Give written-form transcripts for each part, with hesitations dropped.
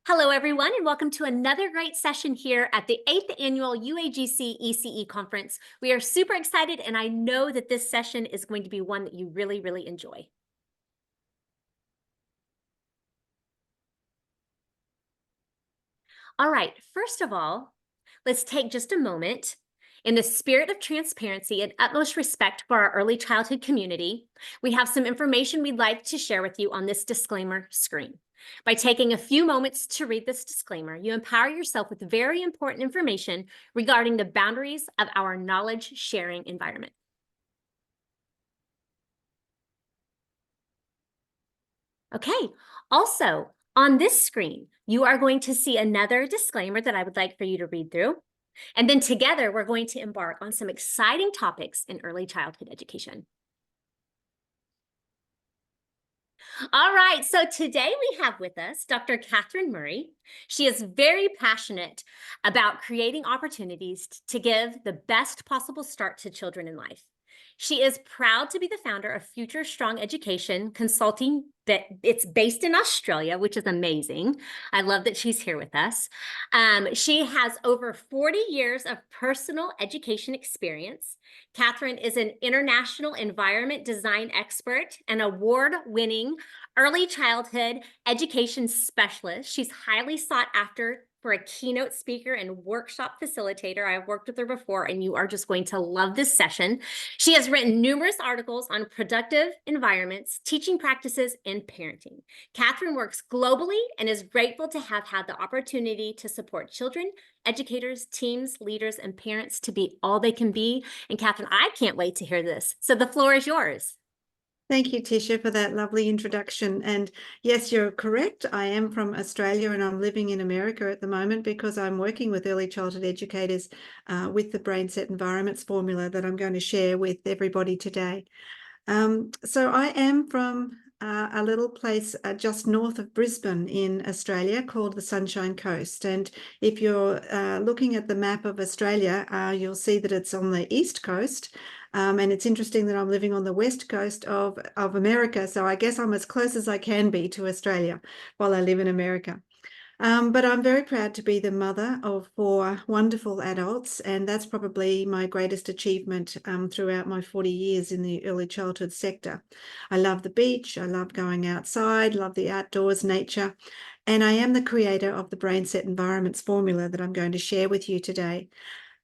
Hello, everyone, and welcome to another great session here at the 8th Annual UAGC ECE Conference. We are super excited, and I know that this session is going to be one that you really, really enjoy. All right, first of all, let's take just a moment. In the spirit of transparency and utmost respect for our early childhood community, we have some information we'd like to share with you on this disclaimer screen. By taking a few moments to read this disclaimer, you empower yourself with very important information regarding the boundaries of our knowledge sharing environment. Okay, also on this screen, you are going to see another disclaimer that I would like for you to read through. And then together, we're going to embark on some exciting topics in early childhood education. All right, so today we have with us Dr. Kathryn Murray. She is very passionate about creating opportunities to give the best possible start to children in life. She is proud to be the founder of Future Strong Education Consulting. It's based in Australia, which is amazing. I love that she's here with us. She has over 40 years of personal education experience. Kathryn is an international environment design expert and award-winning early childhood education specialist. She's highly sought after for a keynote speaker and workshop facilitator. I've worked with her before, and you are just going to love this session. She has written numerous articles on productive environments, teaching practices, and parenting. Kathryn works globally and is grateful to have had the opportunity to support children, educators, teams, leaders, and parents to be all they can be. And Kathryn, I can't wait to hear this. So the floor is yours. Thank you, Tisha, for that lovely introduction. And yes, you're correct. I am from Australia and I'm living in America at the moment because I'm working with early childhood educators with the Brain Set Environments formula that I'm going to share with everybody today. So I am from a little place just north of Brisbane in Australia called the Sunshine Coast. And if you're looking at the map of Australia, you'll see that it's on the east coast. And it's interesting that I'm living on the west coast of America. So I guess I'm as close as I can be to Australia while I live in America. But I'm very proud to be the mother of 4 wonderful adults, and that's probably my greatest achievement throughout my 40 years in the early childhood sector. I love the beach, I love going outside, love the outdoors, nature, and I am the creator of the Brain Set Environments formula that I'm going to share with you today.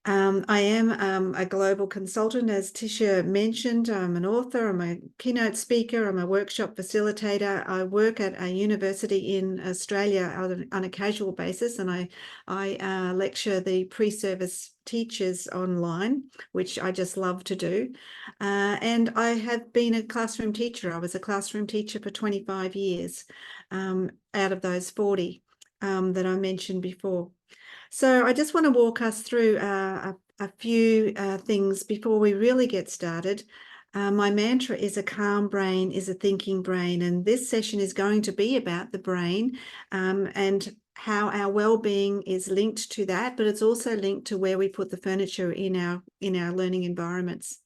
I am a global consultant, as Tisha mentioned. I'm an author, I'm a keynote speaker, I'm a workshop facilitator. I work at a university in Australia on a casual basis, and I lecture the pre-service teachers online, which I just love to do. And I have been a classroom teacher. I was a classroom teacher for 25 years out of those 40 that I mentioned before. So I just want to walk us through a few things before we really get started. My mantra is a calm brain is a thinking brain, and this session is going to be about the brain and how our well-being is linked to that, but it's also linked to where we put the furniture in our learning environments.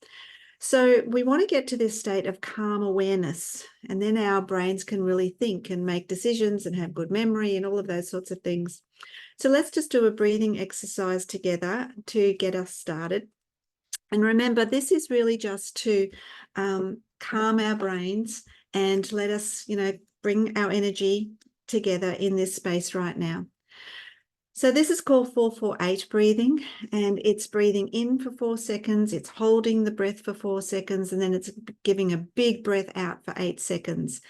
So we want to get to this state of calm awareness, and then our brains can really think and make decisions and have good memory and all of those sorts of things. So let's just do a breathing exercise together to get us started. And remember, this is really just to calm our brains and let us, bring our energy together in this space right now. So this is called 4-4-8 breathing, and it's breathing in for 4 seconds, it's holding the breath for 4 seconds, and then it's giving a big breath out for 8 seconds.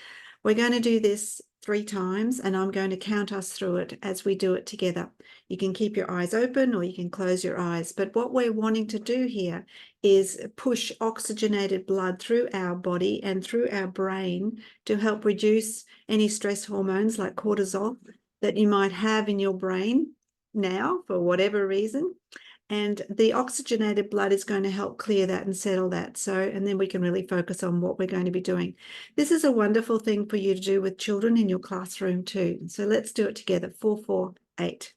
We're going to do this 3 times, and I'm going to count us through it as we do it together. You can keep your eyes open or you can close your eyes, but what we're wanting to do here is push oxygenated blood through our body and through our brain to help reduce any stress hormones like cortisol that you might have in your brain now for whatever reason. And the oxygenated blood is going to help clear that and settle that. So, and then we can really focus on what we're going to be doing. This is a wonderful thing for you to do with children in your classroom too. So let's do it together. 4-4-8.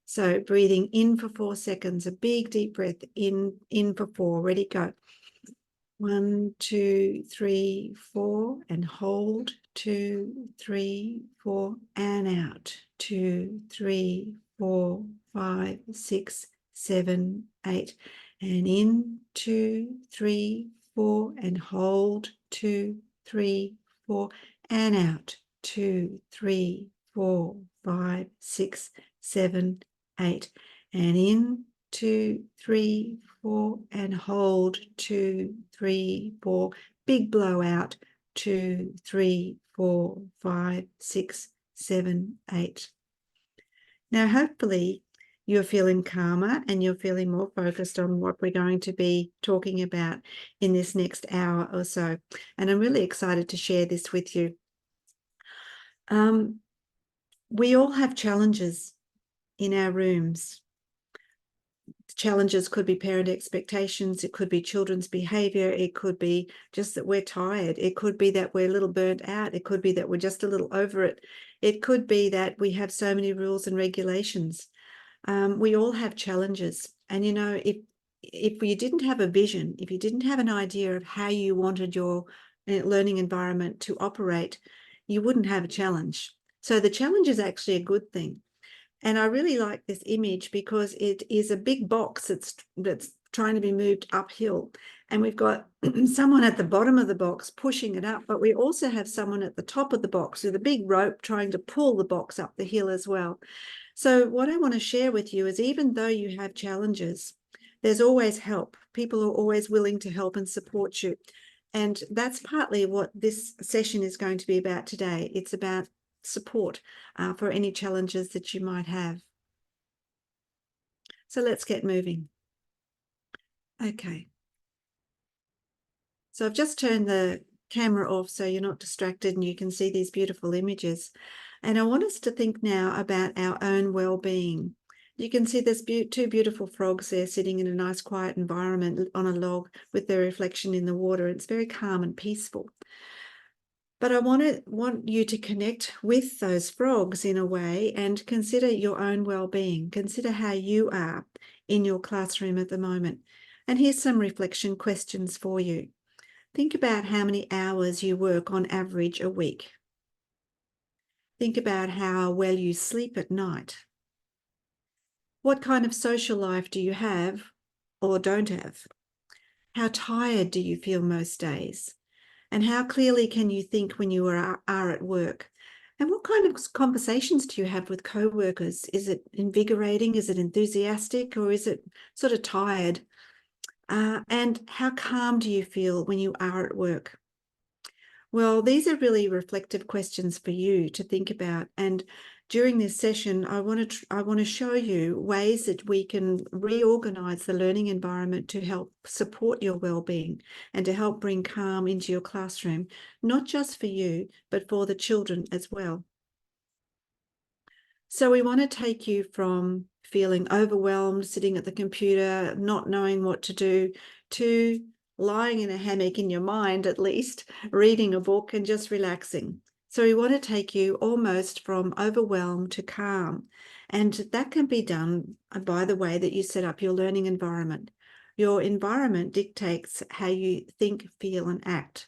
So breathing in for 4 seconds, a big deep breath in for 4. Ready, go. 1, 2, 3, 4, and hold 2, 3, 4, and out. 2, 3, 4, 5, 6, 7, 8. And in, 2, 3, 4, and hold. 2, 3, 4, and out. 2, 3, 4, 5, 6, 7, 8. And in, 2, 3, 4, and hold. 2, 3, 4. Big blowout. 2, 3, 4, 5, 6, 7, 8. Now, hopefully, you're feeling calmer and you're feeling more focused on what we're going to be talking about in this next hour or so. And I'm really excited to share this with you. We all have challenges in our rooms. Challenges could be parent expectations, it could be children's behavior, it could be just that we're tired, it could be that we're a little burnt out, it could be that we're just a little over it, it could be that we have so many rules and regulations. We all have challenges, and you know, if you didn't have a vision, if you didn't have an idea of how you wanted your learning environment to operate, you wouldn't have a challenge. So the challenge is actually a good thing. And I really like this image because it is a big box that's trying to be moved uphill. And we've got someone at the bottom of the box pushing it up, but we also have someone at the top of the box with a big rope trying to pull the box up the hill as well. So what I want to share with you is, even though you have challenges, there's always help. People are always willing to help and support you. And that's partly what this session is going to be about today. It's about support for any challenges that you might have. So let's get moving. Okay. So I've just turned the camera off so you're not distracted and you can see these beautiful images. And I want us to think now about our own well-being. You can see there's two beautiful frogs there sitting in a nice quiet environment on a log with their reflection in the water. It's very calm and peaceful. But I want you to connect with those frogs in a way and consider your own well-being. Consider how you are in your classroom at the moment. And here's some reflection questions for you. Think about how many hours you work on average a week. Think about how well you sleep at night. What kind of social life do you have or don't have? How tired do you feel most days? And how clearly can you think when you are at work? And what kind of conversations do you have with co-workers? Is it invigorating? Is it enthusiastic? Or is it sort of tired? And how calm do you feel when you are at work? Well, these are really reflective questions for you to think about. And during this session, I want to show you ways that we can reorganize the learning environment to help support your well-being and to help bring calm into your classroom, not just for you, but for the children as well. So we want to take you from feeling overwhelmed, sitting at the computer, not knowing what to do, to lying in a hammock in your mind, at least, reading a book and just relaxing. So we want to take you almost from overwhelmed to calm. And that can be done by the way that you set up your learning environment. Your environment dictates how you think, feel, and act.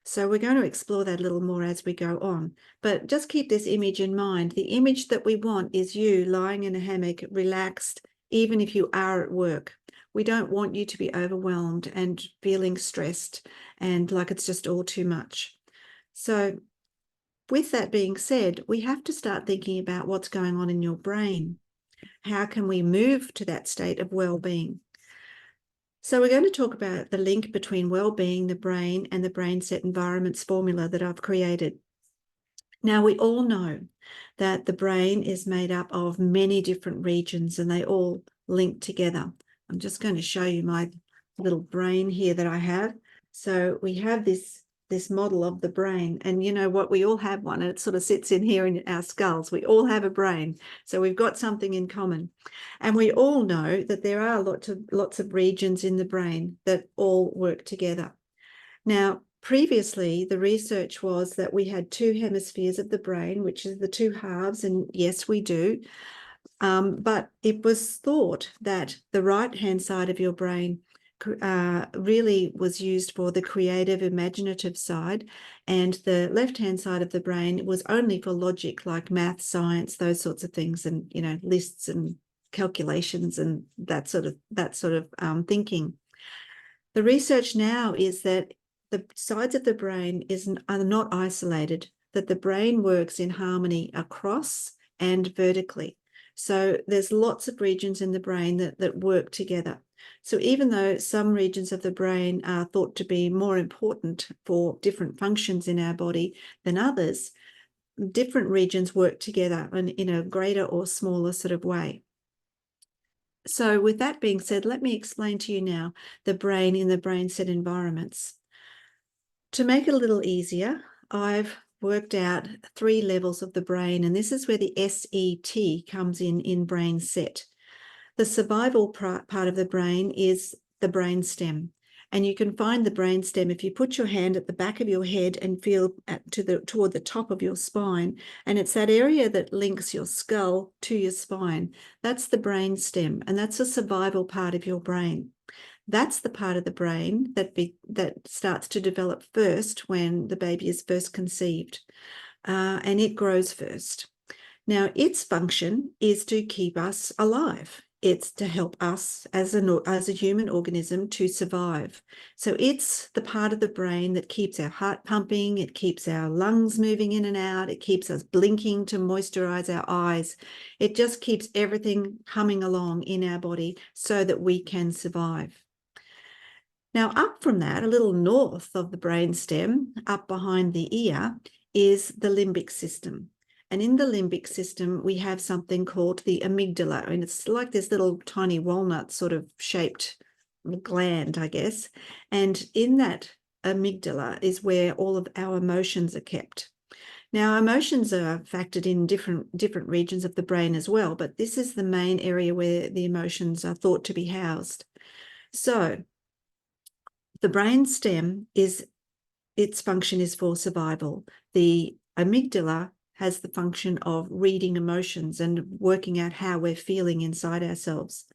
So we're going to explore that a little more as we go on. But just keep this image in mind. The image that we want is you lying in a hammock, relaxed, even if you are at work. We don't want you to be overwhelmed and feeling stressed and like it's just all too much. So with that being said, we have to start thinking about what's going on in your brain. How can we move to that state of well-being? So we're going to talk about the link between well-being, the brain, and the brain set environments formula that I've created. Now, we all know that the brain is made up of many different regions and they all link together. I'm just going to show you my little brain here that I have. So we have this model of the brain, and you know what, we all have one, and it sort of sits in here in our skulls. We all have a brain, so we've got something in common. And we all know that there are lots of regions in the brain that all work together. Now, previously, the research was that we had two hemispheres of the brain, which is the two halves, and yes, we do. But it was thought that the right-hand side of your brain really was used for the creative, imaginative side, and the left-hand side of the brain was only for logic, like math, science, those sorts of things, and lists and calculations and that sort of thinking. The research now is that the sides of the brain are not isolated, that the brain works in harmony across and vertically. So there's lots of regions in the brain that work together. So even though some regions of the brain are thought to be more important for different functions in our body than others, different regions work together in a greater or smaller sort of way. So with that being said, let me explain to you now the brain in the brain set environments. To make it a little easier, I've worked out 3 levels of the brain, and this is where the SET comes in brain set. The survival part of the brain is the brain stem. And you can find the brain stem if you put your hand at the back of your head and feel toward the top of your spine. And it's that area that links your skull to your spine. That's the brain stem, and that's a survival part of your brain. That's the part of the brain that starts to develop first when the baby is first conceived, and it grows first. Now, its function is to keep us alive. It's to help us as a human organism to survive. So it's the part of the brain that keeps our heart pumping, it keeps our lungs moving in and out, it keeps us blinking to moisturize our eyes. It just keeps everything humming along in our body so that we can survive. Now, up from that, a little north of the brainstem, up behind the ear, is the limbic system. And in the limbic system, we have something called the amygdala, and it's like this little tiny walnut sort of shaped gland, I guess. And in that amygdala is where all of our emotions are kept. Now, emotions are factored in different regions of the brain as well, but this is the main area where the emotions are thought to be housed. So the brain stem its function is for survival. The amygdala has the function of reading emotions and working out how we're feeling inside ourselves.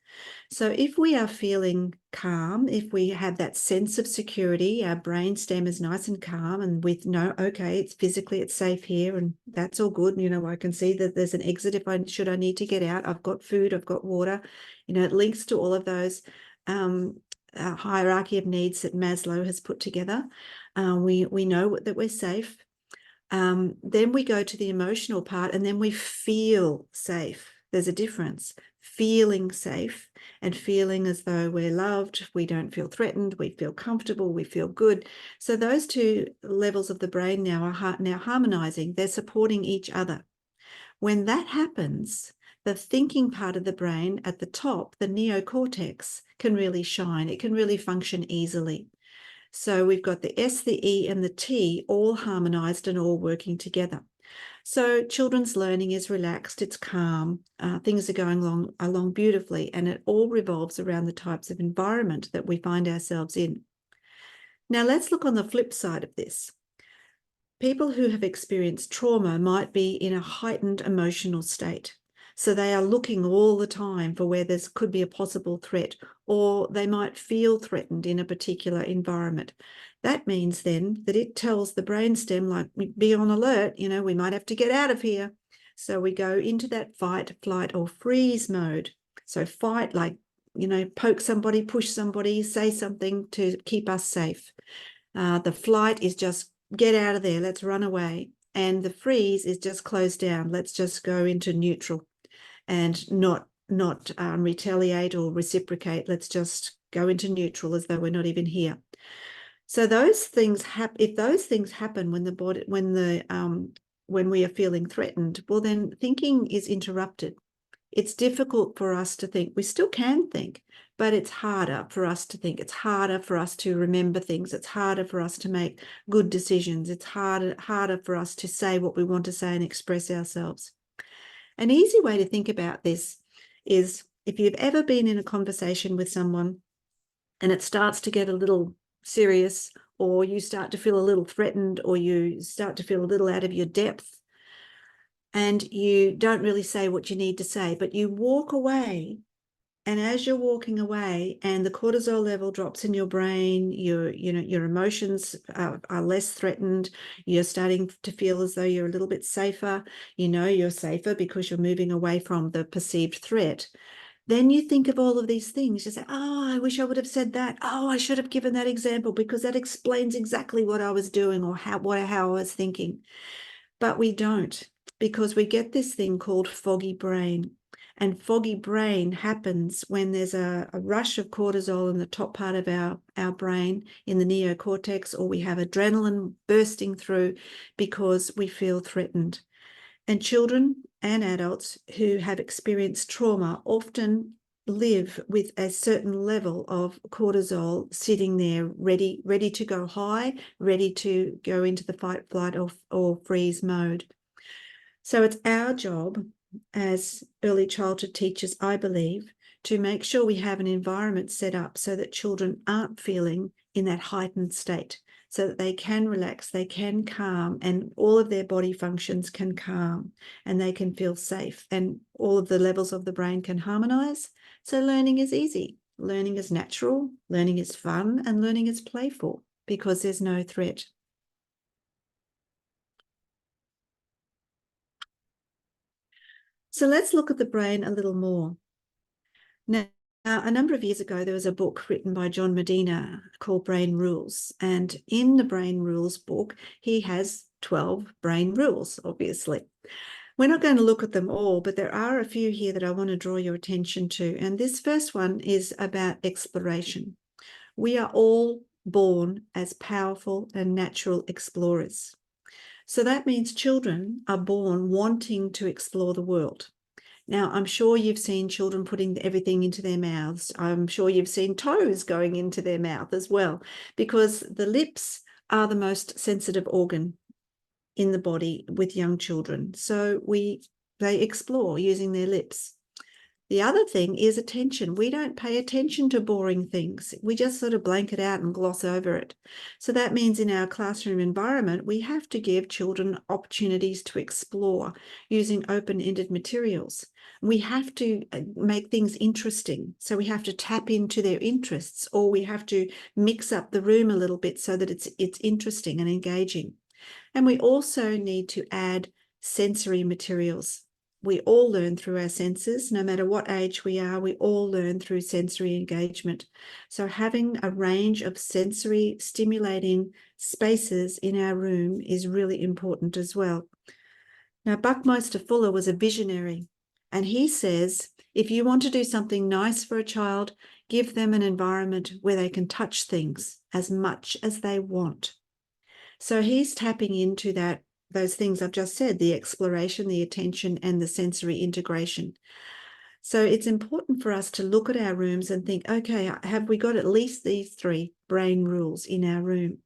So if we are feeling calm, if we have that sense of security, our brain stem is nice and calm, and we know, okay, it's safe here, and that's all good. I can see that there's an exit if I need to get out. I've got food, I've got water. It links to all of those hierarchy of needs that Maslow has put together. We know that we're safe. Then we go to the emotional part, and then we feel safe. There's a difference. Feeling safe and feeling as though we're loved, we don't feel threatened, we feel comfortable, we feel good. So those 2 levels of the brain now are now harmonizing. They're supporting each other. When that happens, the thinking part of the brain at the top, the neocortex, can really shine. It can really function easily. So we've got the S, the E, and the T all harmonized and all working together. So children's learning is relaxed, it's calm, things are going along beautifully, and it all revolves around the types of environment that we find ourselves in. Now let's look on the flip side of this. People who have experienced trauma might be in a heightened emotional state. So they are looking all the time for where there could be a possible threat, or they might feel threatened in a particular environment. That means then that it tells the brainstem, like, be on alert, we might have to get out of here. So we go into that fight, flight, or freeze mode. So fight, like, poke somebody, push somebody, say something to keep us safe. The flight is just get out of there, let's run away. And the freeze is just close down, let's just go into neutral and not retaliate or reciprocate. Let's just go into neutral as though we're not even here. So those things if those things happen when we are feeling threatened, well, then thinking is interrupted. It's difficult for us to think. We still can think, but it's harder for us to think. It's harder for us to remember things. It's harder for us to make good decisions. It's harder for us to say what we want to say and express ourselves. An easy way to think about this is if you've ever been in a conversation with someone and it starts to get a little serious, or you start to feel a little threatened, or you start to feel a little out of your depth, and you don't really say what you need to say, but you walk away And as you're walking away and the cortisol level drops in your brain, your emotions are less threatened, you're starting to feel as though you're a little bit safer, you're safer because you're moving away from the perceived threat. Then you think of all of these things. You say, oh, I wish I would have said that. Oh, I should have given that example because that explains exactly what I was doing or how I was thinking. But we don't, because we get this thing called foggy brain. And foggy brain happens when there's a rush of cortisol in the top part of our brain in the neocortex, or we have adrenaline bursting through because we feel threatened. And children and adults who have experienced trauma often live with a certain level of cortisol sitting there ready to go high, ready to go into the fight, flight, or freeze mode. So it's our job as early childhood teachers, I believe, to make sure we have an environment set up so that children aren't feeling in that heightened state, so that they can relax, they can calm, and all of their body functions can calm, and they can feel safe, and all of the levels of the brain can harmonize. So learning is easy, learning is natural, learning is fun, and learning is playful because there's no threat. So let's look at the brain a little more. Now, a number of years ago, there was a book written by John Medina called Brain Rules. And in the Brain Rules book, he has 12 brain rules, obviously. We're not going to look at them all, but there are a few here that I want to draw your attention to. And this first one is about exploration. We are all born as powerful and natural explorers. So that means children are born wanting to explore the world. Now, I'm sure you've seen children putting everything into their mouths. I'm sure you've seen toes going into their mouth as well, because the lips are the most sensitive organ in the body with young children. So they explore using their lips. The other thing is attention. We don't pay attention to boring things. We just sort of blank it out and gloss over it. So that means in our classroom environment, we have to give children opportunities to explore using open-ended materials. We have to make things interesting. So we have to tap into their interests, or we have to mix up the room a little bit so that it's interesting and engaging. And we also need to add sensory materials. We all learn through our senses, no matter what age we are, we all learn through sensory engagement. So having a range of sensory stimulating spaces in our room is really important as well. Now, Buckminster Fuller was a visionary, and he says, if you want to do something nice for a child, give them an environment where they can touch things as much as they want. So he's tapping into those things I've just said, the exploration, the attention, and the sensory integration. So it's important for us to look at our rooms and think, okay, have we got at least these 3 brain rules in our room?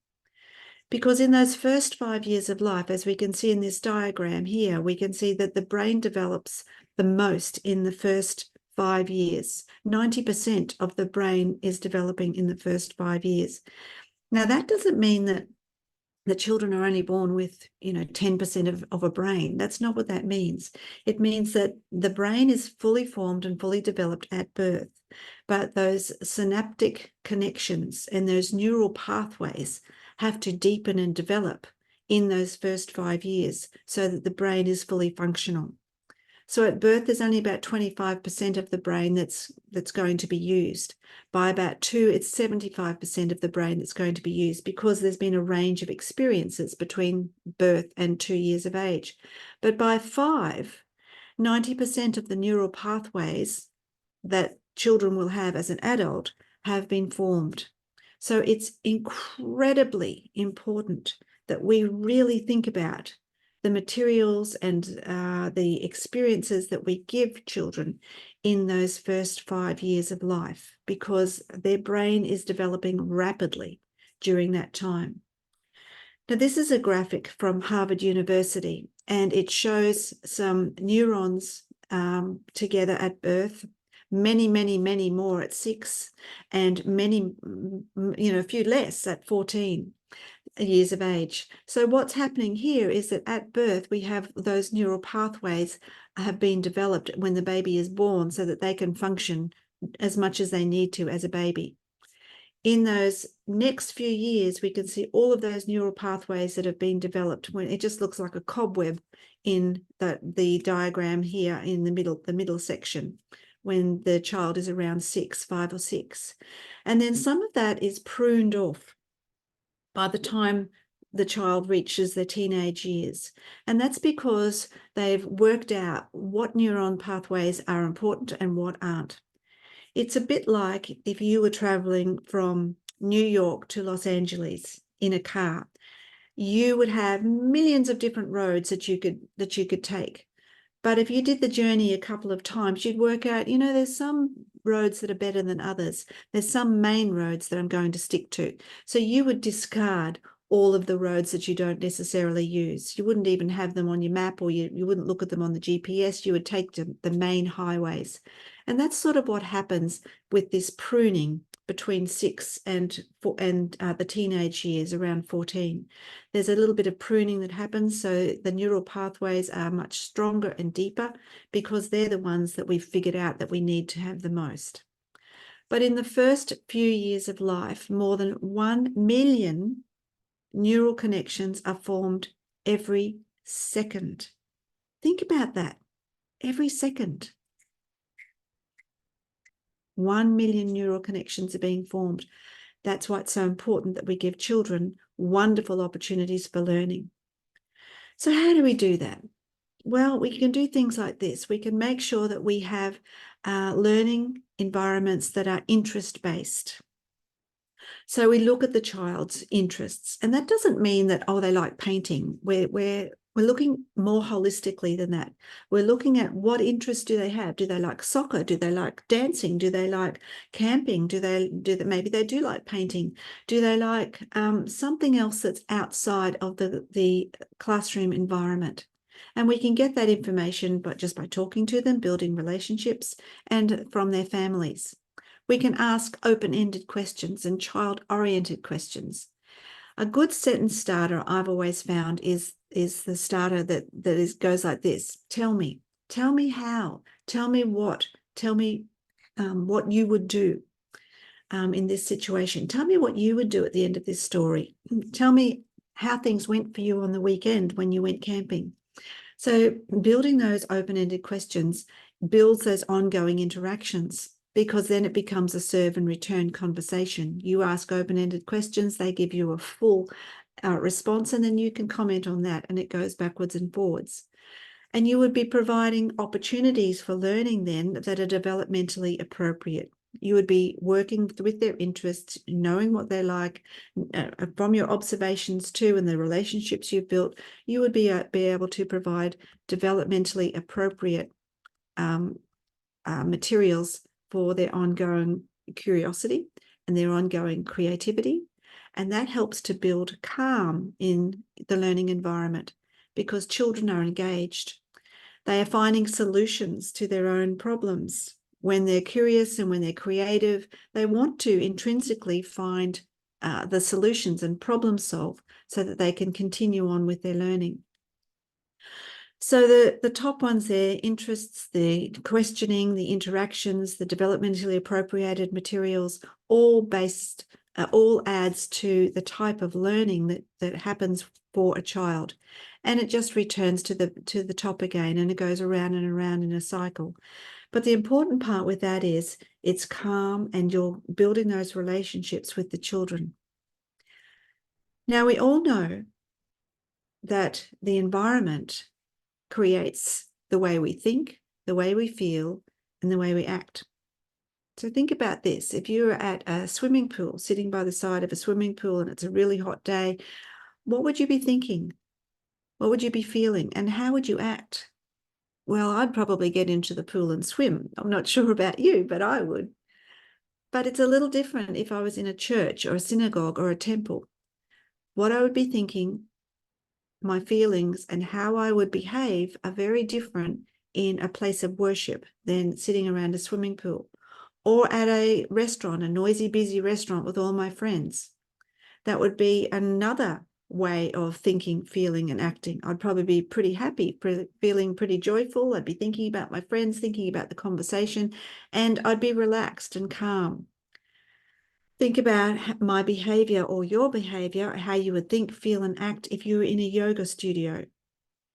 Because in those first 5 years of life, as we can see in this diagram here, we can see that the brain develops the most in the first 5 years. 90% of the brain is developing in the first 5 years. Now, that doesn't mean that the children are only born with, 10% of a brain. That's not what that means. It means that the brain is fully formed and fully developed at birth, but those synaptic connections and those neural pathways have to deepen and develop in those first 5 years so that the brain is fully functional. So at birth, there's only about 25% of the brain that's going to be used. By about 2, it's 75% of the brain that's going to be used because there's been a range of experiences between birth and 2 years of age. But by 5, 90% of the neural pathways that children will have as an adult have been formed. So it's incredibly important that we really think about the materials and the experiences that we give children in those first 5 years of life, because their brain is developing rapidly during that time. Now, this is a graphic from Harvard University, and it shows some neurons together at birth, many, many, many more at 6, and many, a few less at 14 years of age. So what's happening here is that at birth, we have those neural pathways have been developed when the baby is born so that they can function as much as they need to as a baby. In those next few years, we can see all of those neural pathways that have been developed when it just looks like a cobweb in the diagram here in the middle section, when the child is around 5 or 6. And then some of that is pruned off by the time the child reaches their teenage years. And that's because they've worked out what neuron pathways are important and what aren't. It's a bit like if you were traveling from New York to Los Angeles in a car. You would have millions of different roads that you could take. But if you did the journey a couple of times, you'd work out, there's some roads that are better than others. There's some main roads that I'm going to stick to. So you would discard all of the roads that you don't necessarily use. You wouldn't even have them on your map, or you wouldn't look at them on the GPS. You would take the main highways. And that's sort of what happens with this pruning between 6 and the teenage years, around 14. There's a little bit of pruning that happens, so the neural pathways are much stronger and deeper because they're the ones that we've figured out that we need to have the most. But in the first few years of life, more than 1 million neural connections are formed every second. Think about that. Every second. 1 million neural connections are being formed. That's why it's so important that we give children wonderful opportunities for learning. So how do we do that? Well, we can do things like this. We can make sure that we have learning environments that are interest-based. So we look at the child's interests, and that doesn't mean that, they like painting. We're looking more holistically than that. We're looking at what interests do they have? Do they like soccer? Do they like dancing? Do they like camping? Maybe they do like painting? Do they like something else that's outside of the classroom environment? And we can get that information just by talking to them, building relationships, and from their families. We can ask open-ended questions and child-oriented questions. A good sentence starter I've always found is the starter that goes like this. Tell me how, tell me what you would do in this situation. Tell me what you would do at the end of this story. Tell me how things went for you on the weekend when you went camping. So building those open-ended questions builds those ongoing interactions, because then it becomes a serve and return conversation. You ask open-ended questions, they give you a full response, and then you can comment on that, and it goes backwards and forwards. And you would be providing opportunities for learning then that are developmentally appropriate. You would be working with their interests, knowing what they like, from your observations too, and the relationships you've built. You would be able to provide developmentally appropriate materials for their ongoing curiosity and their ongoing creativity. And that helps to build calm in the learning environment, because children are engaged. They are finding solutions to their own problems. When they're curious and when they're creative, they want to intrinsically find the solutions and problem solve so that they can continue on with their learning. So the top ones there, interests, the questioning, the interactions, the developmentally appropriated materials, all adds to the type of learning that happens for a child. And it just returns to the top again, and it goes around and around in a cycle. But the important part with that is it's calm, and you're building those relationships with the children. Now, we all know that the environment creates the way we think, the way we feel, and the way we act. So think about this. If you're at a swimming pool, sitting by the side of a swimming pool, and it's a really hot day, what would you be thinking? What would you be feeling? And how would you act? Well, I'd probably get into the pool and swim. I'm not sure about you, but I would. But it's a little different if I was in a church or a synagogue or a temple. What I would be thinking, my feelings, and how I would behave are very different in a place of worship than sitting around a swimming pool, or at a restaurant, a noisy, busy restaurant with all my friends. That would be another way of thinking, feeling, and acting. I'd probably be pretty happy, feeling pretty joyful. I'd be thinking about my friends, thinking about the conversation, and I'd be relaxed and calm. Think about my behavior or your behavior, how you would think, feel, and act if you were in a yoga studio.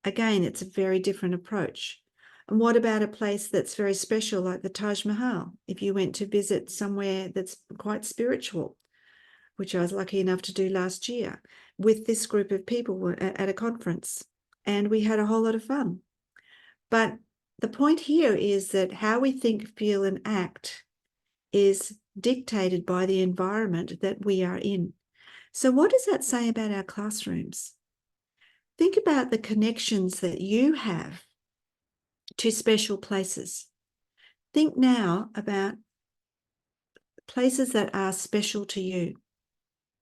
Again, it's a very different approach. And what about a place that's very special, like the Taj Mahal? If you went to visit somewhere that's quite spiritual, which I was lucky enough to do last year with this group of people at a conference, and we had a whole lot of fun. But the point here is that how we think, feel, and act is dictated by the environment that we are in. So what does that say about our classrooms? Think about the connections that you have to special places. Think now about places that are special to you,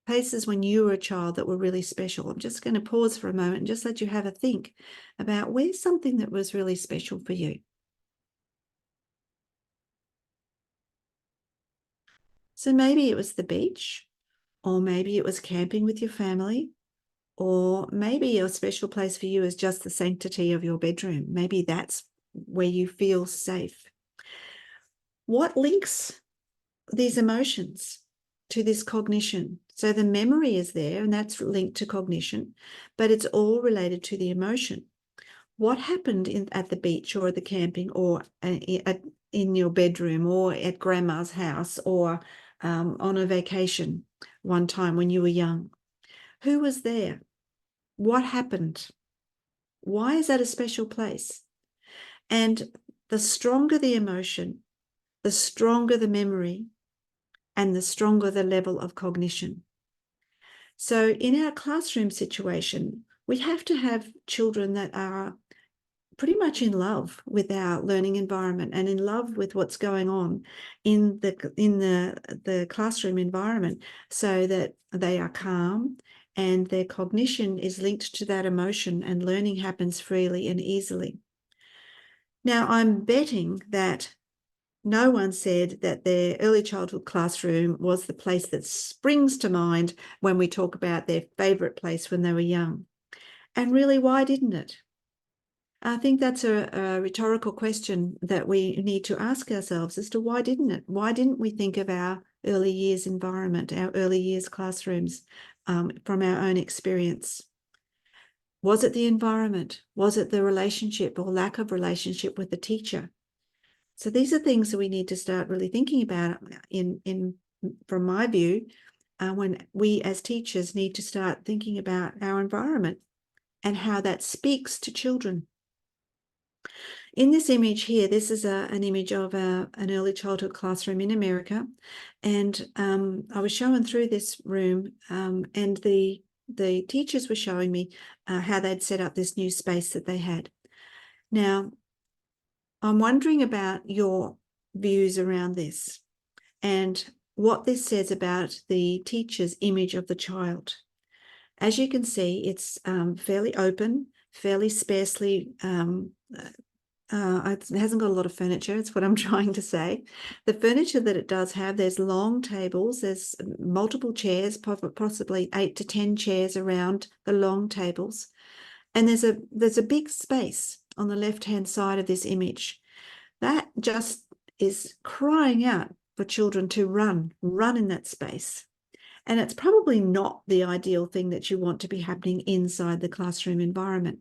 places when you were a child that were really special. I'm just going to pause for a moment and just let you have a think about where's something that was really special for you. So maybe it was the beach, or maybe it was camping with your family, or maybe a special place for you is just the sanctity of your bedroom. Maybe that's where you feel safe. What links these emotions to this cognition? So the memory is there, and that's linked to cognition, but it's all related to the emotion. What happened at the beach or at the camping or in your bedroom or at grandma's house or on a vacation one time when you were young? Who was there? What happened? Why is that a special place? And the stronger the emotion, the stronger the memory, and the stronger the level of cognition. So in our classroom situation, we have to have children that are pretty much in love with our learning environment and in love with what's going on in the classroom environment, so that they are calm and their cognition is linked to that emotion and learning happens freely and easily. Now, I'm betting that no one said that their early childhood classroom was the place that springs to mind when we talk about their favourite place when they were young. And really, why didn't it? I think that's a rhetorical question that we need to ask ourselves as to why didn't it? Why didn't we think of our early years environment, our early years classrooms from our own experience? Was it the environment? Was it the relationship or lack of relationship with the teacher? So these are things that we need to start really thinking about from my view, when we as teachers need to start thinking about our environment and how that speaks to children. In this image here, this is an image of an early childhood classroom in America. And I was showing through this room and the teachers were showing me how they'd set up this new space that they had. Now, I'm wondering about your views around this and what this says about the teacher's image of the child. As you can see, it's fairly open, fairly sparsely it hasn't got a lot of furniture, it's what I'm trying to say. The furniture that it does have, there's long tables, there's multiple chairs, possibly 8 to 10 chairs around the long tables. And there's a big space on the left-hand side of this image. That just is crying out for children to run in that space. And it's probably not the ideal thing that you want to be happening inside the classroom environment.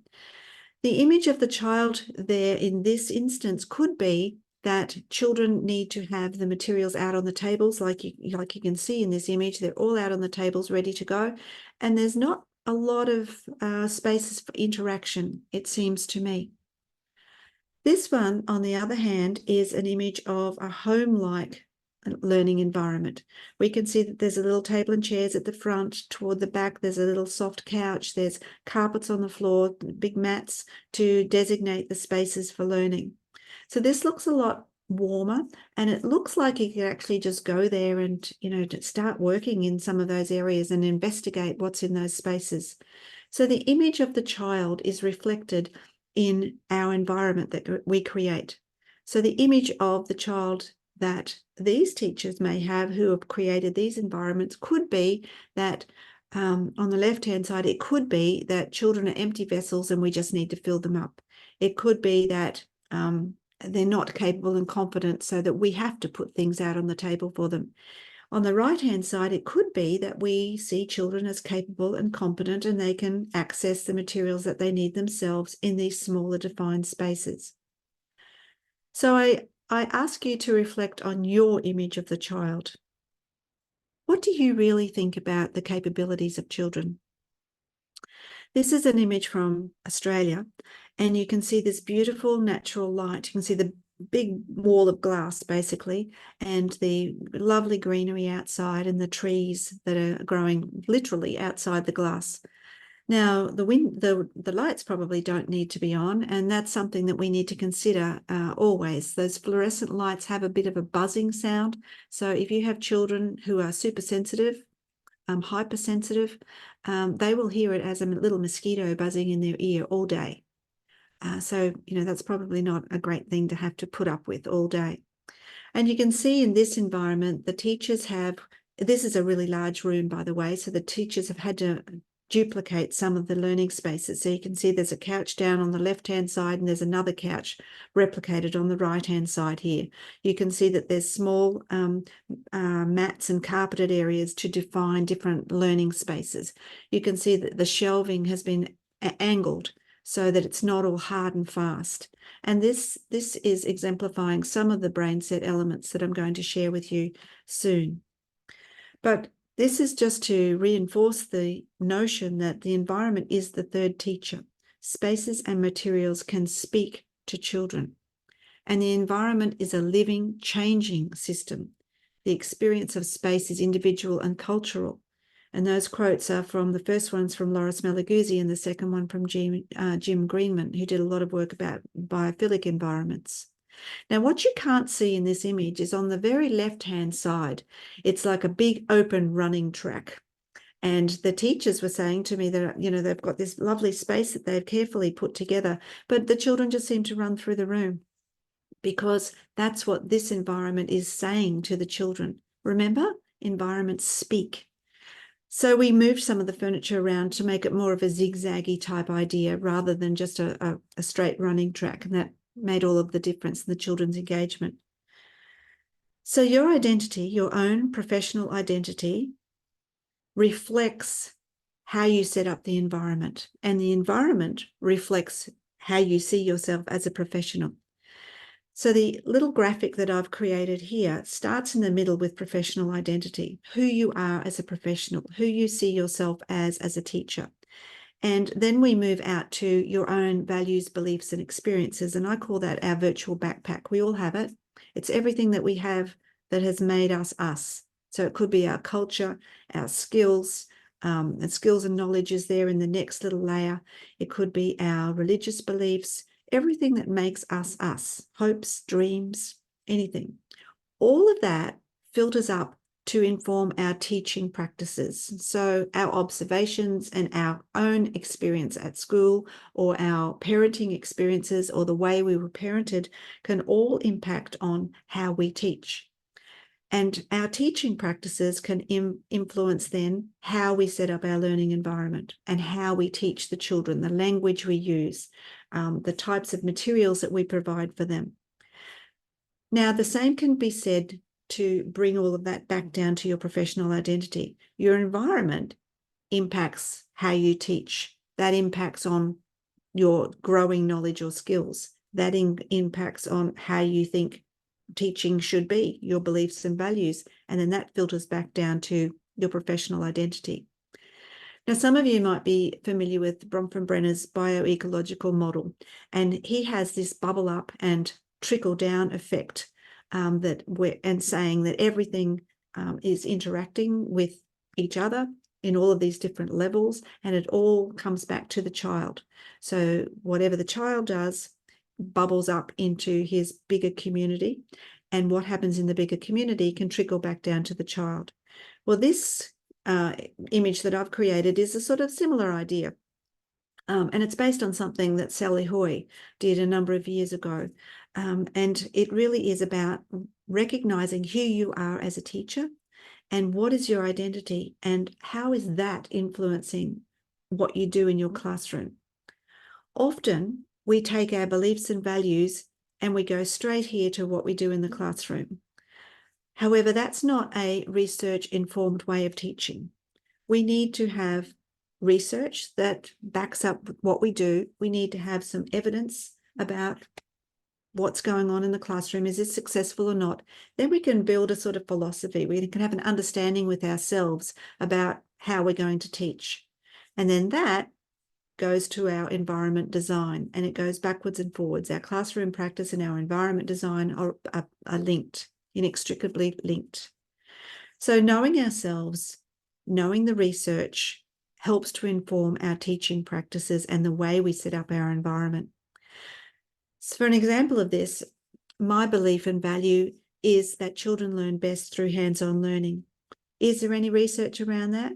The image of the child there in this instance could be that children need to have the materials out on the tables, like you can see in this image, they're all out on the tables ready to go. And there's not a lot of spaces for interaction, it seems to me. This one, on the other hand, is an image of a home-like learning environment. We can see that there's a little table and chairs at the front. Toward the back, there's a little soft couch. There's carpets on the floor, big mats to designate the spaces for learning. So this looks a lot warmer, and it looks like you could actually just go there and, to start working in some of those areas and investigate what's in those spaces. So the image of the child is reflected in our environment that we create. So the image of the child that these teachers may have who have created these environments could be that On the left-hand side, it could be that children are empty vessels and we just need to fill them up. It could be that they're not capable and competent, so that we have to put things out on the table for them. On the right-hand side, it could be that we see children as capable and competent and they can access the materials that they need themselves in these smaller defined spaces. So I ask you to reflect on your image of the child. What do you really think about the capabilities of children? This is an image from Australia, and you can see this beautiful natural light. You can see the big wall of glass, basically, and the lovely greenery outside and the trees that are growing literally outside the glass. Now, the lights probably don't need to be on, and that's something that we need to consider always. Those fluorescent lights have a bit of a buzzing sound. So if you have children who are super sensitive, hypersensitive, they will hear it as a little mosquito buzzing in their ear all day. So, that's probably not a great thing to have to put up with all day. And you can see in this environment, the teachers this is a really large room, by the way, so the teachers have had to duplicate some of the learning spaces. So you can see there's a couch down on the left-hand side and there's another couch replicated on the right-hand side here. You can see that there's small mats and carpeted areas to define different learning spaces. You can see that the shelving has been angled so that it's not all hard and fast. And this is exemplifying some of the brain set elements that I'm going to share with you soon. But this is just to reinforce the notion that the environment is the third teacher. Spaces and materials can speak to children. And the environment is a living, changing system. The experience of space is individual and cultural. And those quotes are from, the first one's from Loris Malaguzzi and the second one from Jim Greenman, who did a lot of work about biophilic environments. Now, what you can't see in this image is on the very left-hand side, it's like a big open running track. And the teachers were saying to me that, they've got this lovely space that they've carefully put together, but the children just seem to run through the room because that's what this environment is saying to the children. Remember, environments speak. So we moved some of the furniture around to make it more of a zigzaggy type idea rather than just a straight running track, and that made all of the difference in the children's engagement. So your identity, your own professional identity, reflects how you set up the environment, and the environment reflects how you see yourself as a professional. So the little graphic that I've created here starts in the middle with professional identity, who you are as a professional, who you see yourself as a teacher. And then we move out to your own values, beliefs, and experiences. And I call that our virtual backpack. We all have it. It's everything that we have that has made us us. So it could be our culture, our skills, and skills and knowledge is there in the next little layer. It could be our religious beliefs, everything that makes us us, hopes, dreams, anything. All of that filters up to inform our teaching practices. So our observations and our own experience at school or our parenting experiences or the way we were parented can all impact on how we teach. And our teaching practices can influence then how we set up our learning environment and how we teach the children, the language we use, the types of materials that we provide for them. Now, the same can be said to bring all of that back down to your professional identity. Your environment impacts how you teach. That impacts on your growing knowledge or skills. That impacts on how you think teaching should be, your beliefs and values, and then that filters back down to your professional identity. Now, some of you might be familiar with Bronfenbrenner's bioecological model, and he has this bubble up and trickle down effect and saying that everything is interacting with each other in all of these different levels, and it all comes back to the child. So whatever the child does bubbles up into his bigger community, and what happens in the bigger community can trickle back down to the child. Well, this image that I've created is a sort of similar idea. And it's based on something that Sally Hoy did a number of years ago. And it really is about recognizing who you are as a teacher And what is your identity? And how is that influencing what you do in your classroom? Often we take our beliefs and values and we go straight here to what we do in the classroom. However, that's not a research-informed way of teaching. We need to have research that backs up what we do. We need to have some evidence about what's going on in the classroom. Is it successful or not? Then we can build a sort of philosophy. We can have an understanding with ourselves about how we're going to teach. And then that goes to our environment design, and it goes backwards and forwards. Our classroom practice and our environment design are linked, inextricably linked. So knowing ourselves, knowing the research helps to inform our teaching practices and the way we set up our environment. So for an example of this, my belief and value is that children learn best through hands-on learning. Is there any research around that?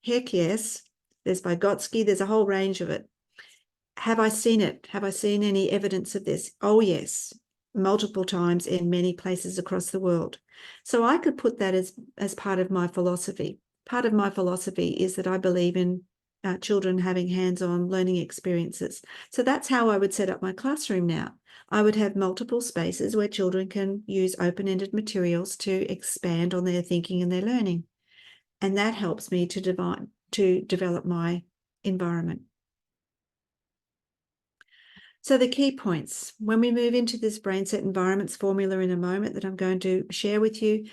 Heck yes. There's Vygotsky, there's a whole range of it. Have I seen it? Have I seen any evidence of this? Oh, yes, multiple times in many places across the world. So I could put that as part of my philosophy. Part of my philosophy is that I believe in children having hands-on learning experiences. So that's how I would set up my classroom now. I would have multiple spaces where children can use open-ended materials to expand on their thinking and their learning. And that helps me to develop my environment. So the key points, when we move into this BrainSet environments formula in a moment that I'm going to share with you,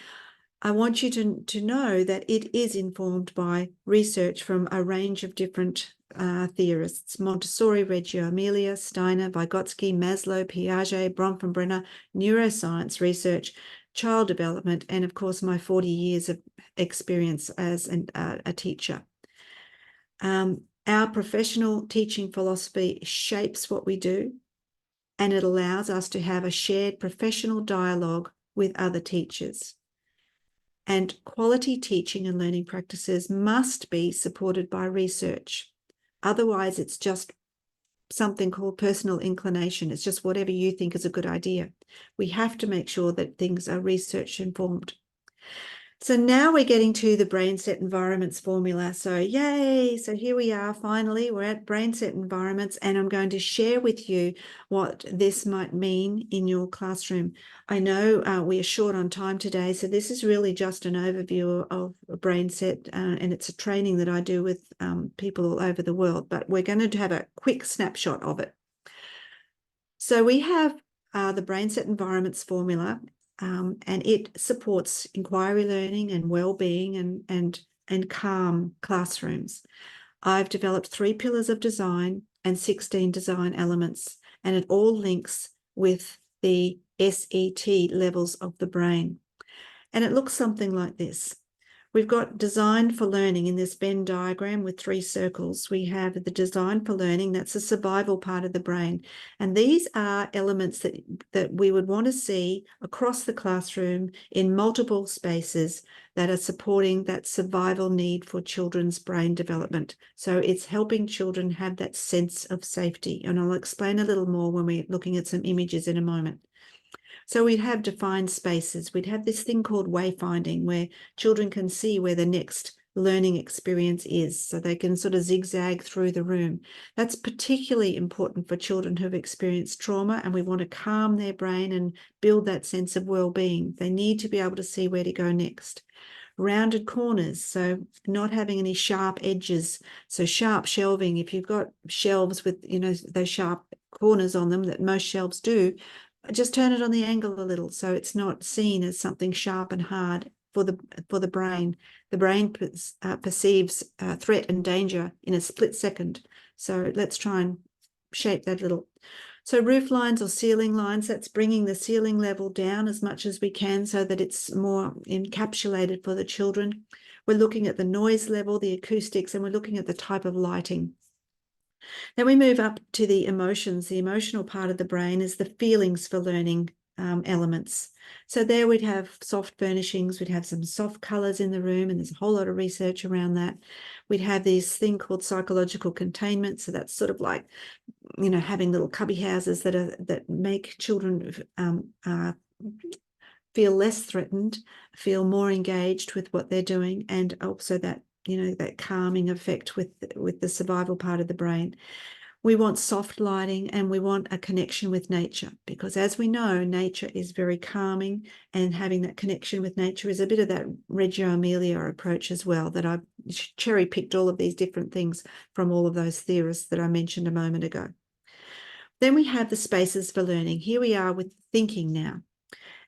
I want you to know that it is informed by research from a range of different theorists: Montessori, Reggio Emilia, Steiner, Vygotsky, Maslow, Piaget, Bronfenbrenner, neuroscience research, child development, and of course my 40 years of experience as a teacher. Our professional teaching philosophy shapes what we do, and it allows us to have a shared professional dialogue with other teachers. And quality teaching and learning practices must be supported by research. Otherwise, it's just something called personal inclination. It's just whatever you think is a good idea. We have to make sure that things are research informed. So now we're getting to the BrainSet environments formula. So yay, so here we are, finally, we're at BrainSet environments, and I'm going to share with you what this might mean in your classroom. I know we are short on time today, so this is really just an overview of BrainSet, and it's a training that I do with people all over the world, but we're going to have a quick snapshot of it. So we have the BrainSet environments formula, and it supports inquiry learning and well-being and calm classrooms. I've developed 3 pillars of design and 16 design elements, and it all links with the SET levels of the brain. And it looks something like this. We've got design for learning in this Venn diagram with 3 circles. We have the design for learning, that's the survival part of the brain. And these are elements that we would want to see across the classroom in multiple spaces that are supporting that survival need for children's brain development. So it's helping children have that sense of safety. And I'll explain a little more when we're looking at some images in a moment. So we'd have defined spaces. We'd have this thing called wayfinding, where children can see where the next learning experience is, so they can sort of zigzag through the room. That's particularly important for children who have experienced trauma, and we want to calm their brain and build that sense of well-being. They need to be able to see where to go next. Rounded corners, so not having any sharp edges. So sharp shelving, if you've got shelves with, those sharp corners on them that most shelves do, just turn it on the angle a little so it's not seen as something sharp and hard for the brain. The brain perceives threat and danger in a split second. So let's try and shape that little. So roof lines or ceiling lines, that's bringing the ceiling level down as much as we can so that it's more encapsulated for the children. We're looking at the noise level, the acoustics, and we're looking at the type of lighting. Then we move up to the emotions. The emotional part of the brain is the feelings for learning elements. So there we'd have soft furnishings, we'd have some soft colours in the room, and there's a whole lot of research around that. We'd have this thing called psychological containment. So that's sort of like, having little cubby houses that make children feel less threatened, feel more engaged with what they're doing, and also that, that calming effect with the survival part of the brain. We want soft lighting, and we want a connection with nature, because as we know, nature is very calming, and having that connection with nature is a bit of that Reggio Emilia approach as well, that I've cherry-picked all of these different things from all of those theorists that I mentioned a moment ago. Then we have the spaces for learning. Here we are with thinking now.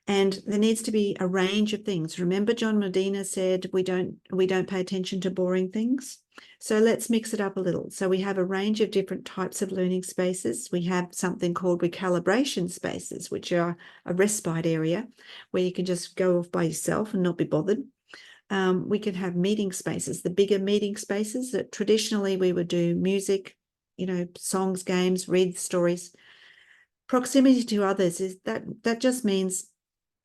And there needs to be a range of things. Remember, John Medina said we don't pay attention to boring things. So let's mix it up a little. So we have a range of different types of learning spaces. We have something called recalibration spaces, which are a respite area where you can just go off by yourself and not be bothered. We can have meeting spaces, the bigger meeting spaces that traditionally we would do music, songs, games, read stories. Proximity to others is that just means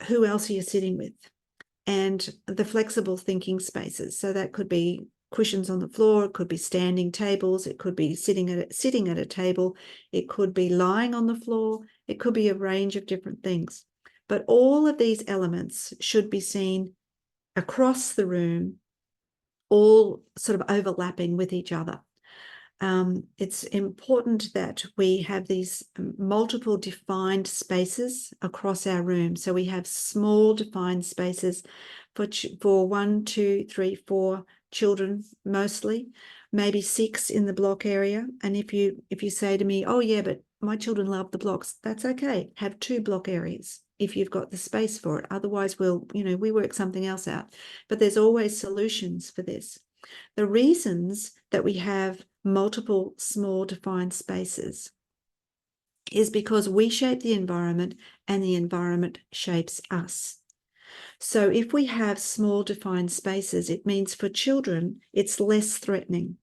who else are you sitting with? And the flexible thinking spaces. So that could be cushions on the floor, it could be standing tables, it could be sitting at a table, it could be lying on the floor, it could be a range of different things. But all of these elements should be seen across the room, all sort of overlapping with each other. It's important that we have these multiple defined spaces across our room. So we have small defined spaces for 1, 2, 3, 4 children mostly, maybe 6 in the block area. And if you say to me, oh yeah, but my children love the blocks, that's okay. Have 2 block areas if you've got the space for it. Otherwise, we work something else out. But there's always solutions for this. The reasons that we have multiple small defined spaces is because we shape the environment and the environment shapes us. So if we have small defined spaces, it means for children, it's less threatening.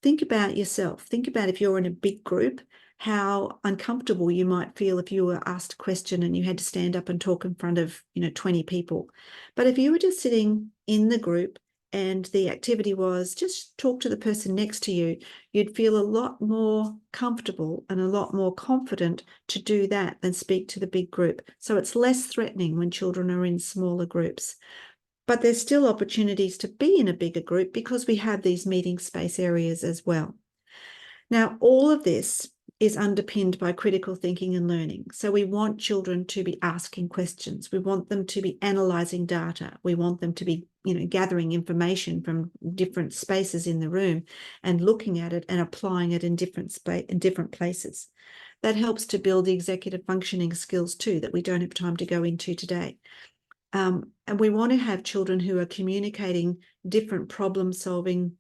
Think about yourself. Think about if you're in a big group, how uncomfortable you might feel if you were asked a question and you had to stand up and talk in front of 20 people. But if you were just sitting in the group and the activity was just talk to the person next to you, you'd feel a lot more comfortable and a lot more confident to do that than speak to the big group. So it's less threatening when children are in smaller groups. But there's still opportunities to be in a bigger group because we have these meeting space areas as well. Now, all of this is underpinned by critical thinking and learning. So we want children to be asking questions. We want them to be analysing data. We want them to be, gathering information from different spaces in the room and looking at it and applying it in different places. That helps to build the executive functioning skills too, that we don't have time to go into today. And we want to have children who are communicating different problem solving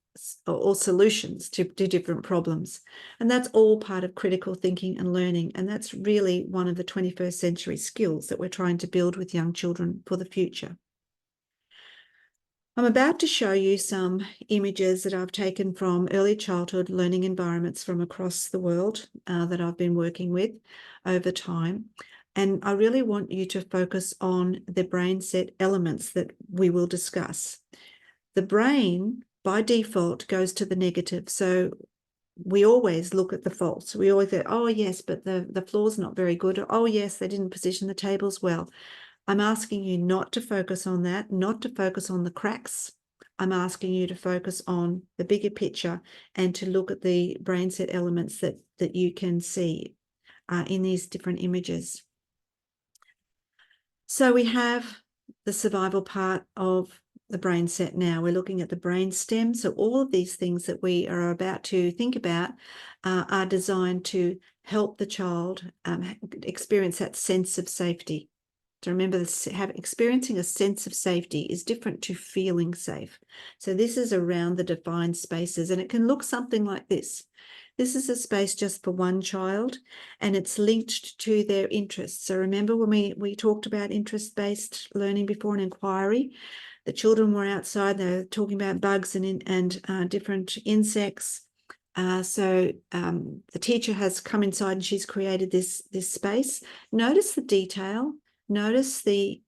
or solutions to different problems. And that's all part of critical thinking and learning. And that's really one of the 21st century skills that we're trying to build with young children for the future. I'm about to show you some images that I've taken from early childhood learning environments from across the world that I've been working with over time. And I really want you to focus on the brain set elements that we will discuss. The brain, by default, goes to the negative. So we always look at the faults. We always go, oh, yes, but the floor's not very good. Or, oh, yes, they didn't position the tables well. I'm asking you not to focus on that, not to focus on the cracks. I'm asking you to focus on the bigger picture and to look at the brain set elements that you can see in these different images. So we have the survival part of the brain set now. We're looking at the brain stem. So all of these things that we are about to think about are designed to help the child experience that sense of safety. So remember, experiencing a sense of safety is different to feeling safe. So this is around the defined spaces, and it can look something like this. This is a space just for one child, and it's linked to their interests. So remember when we talked about interest-based learning before, an inquiry, the children were outside, they were talking about bugs and different insects. So the teacher has come inside and she's created this space. Notice the detail. Notice the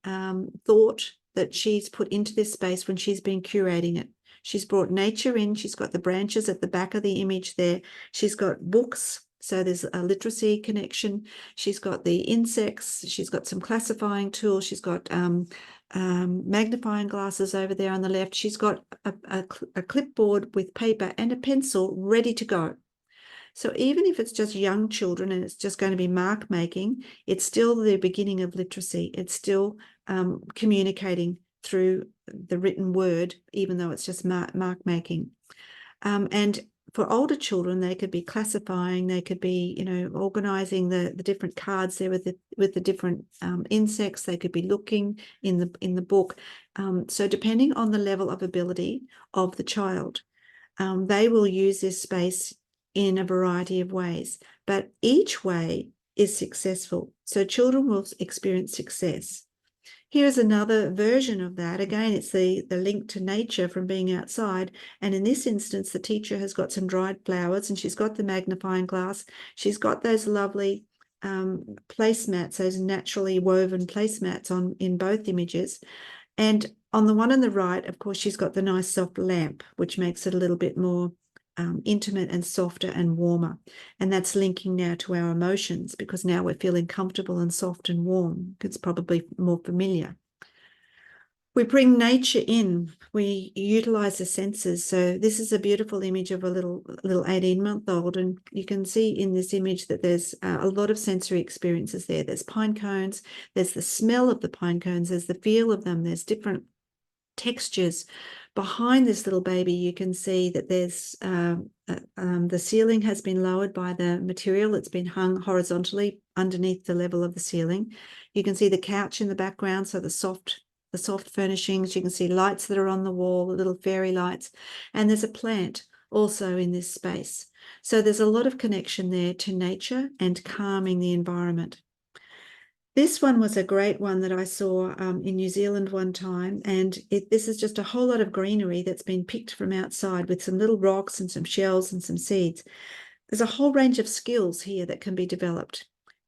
thought that she's put into this space when she's been curating it. She's brought nature in. She's got the branches at the back of the image there. She's got books So there's a literacy connection. She's got the insects. She's got some classifying tools. She's got magnifying glasses over there on the left. She's got a clipboard with paper and a pencil ready to go. So even if it's just young children and it's just going to be mark making, it's still the beginning of literacy. It's still communicating through the written word, even though it's just mark making. And for older children, they could be classifying, they could be, organizing the different cards there with the different insects. They could be looking in the book. So depending on the level of ability of the child, they will use this space in a variety of ways, but each way is successful. So children will experience success. Here's another version of that. Again, it's the link to nature from being outside. And in this instance, the teacher has got some dried flowers and she's got the magnifying glass. She's got those lovely placemats, those naturally woven placemats in both images. And on the one on the right, of course, she's got the nice soft lamp, which makes it a little bit more intimate and softer and warmer. And that's linking now to our emotions, because now we're feeling comfortable and soft and warm. It's probably more familiar. We bring nature in. We utilize the senses. So this is a beautiful image of a little 18-month-old, and you can see in this image that there's a lot of sensory experiences there. There's pine cones, there's the smell of the pine cones, there's the feel of them, there's different textures. Behind this little baby, you can see that there's the ceiling has been lowered by the material. It's been hung horizontally underneath the level of the ceiling. You can see the couch in the background, so the soft furnishings. You can see lights that are on the wall, the little fairy lights, and there's a plant also in this space. So there's a lot of connection there to nature and calming the environment. This one was a great one that I saw in New Zealand one time, and this is just a whole lot of greenery that's been picked from outside with some little rocks and some shells and some seeds. There's a whole range of skills here that can be developed,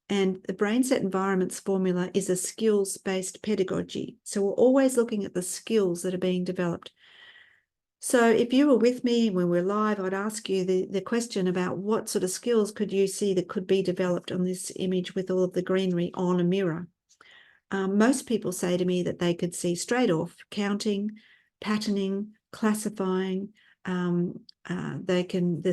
and the BrainSet Environments formula is a skills-based pedagogy. So we're always looking at the skills that are being developed. So if you were with me when we're live, I'd ask you the question about what sort of skills could you see that could be developed on this image with all of the greenery on a mirror. Most people say to me that they could see straight off counting, patterning, classifying. The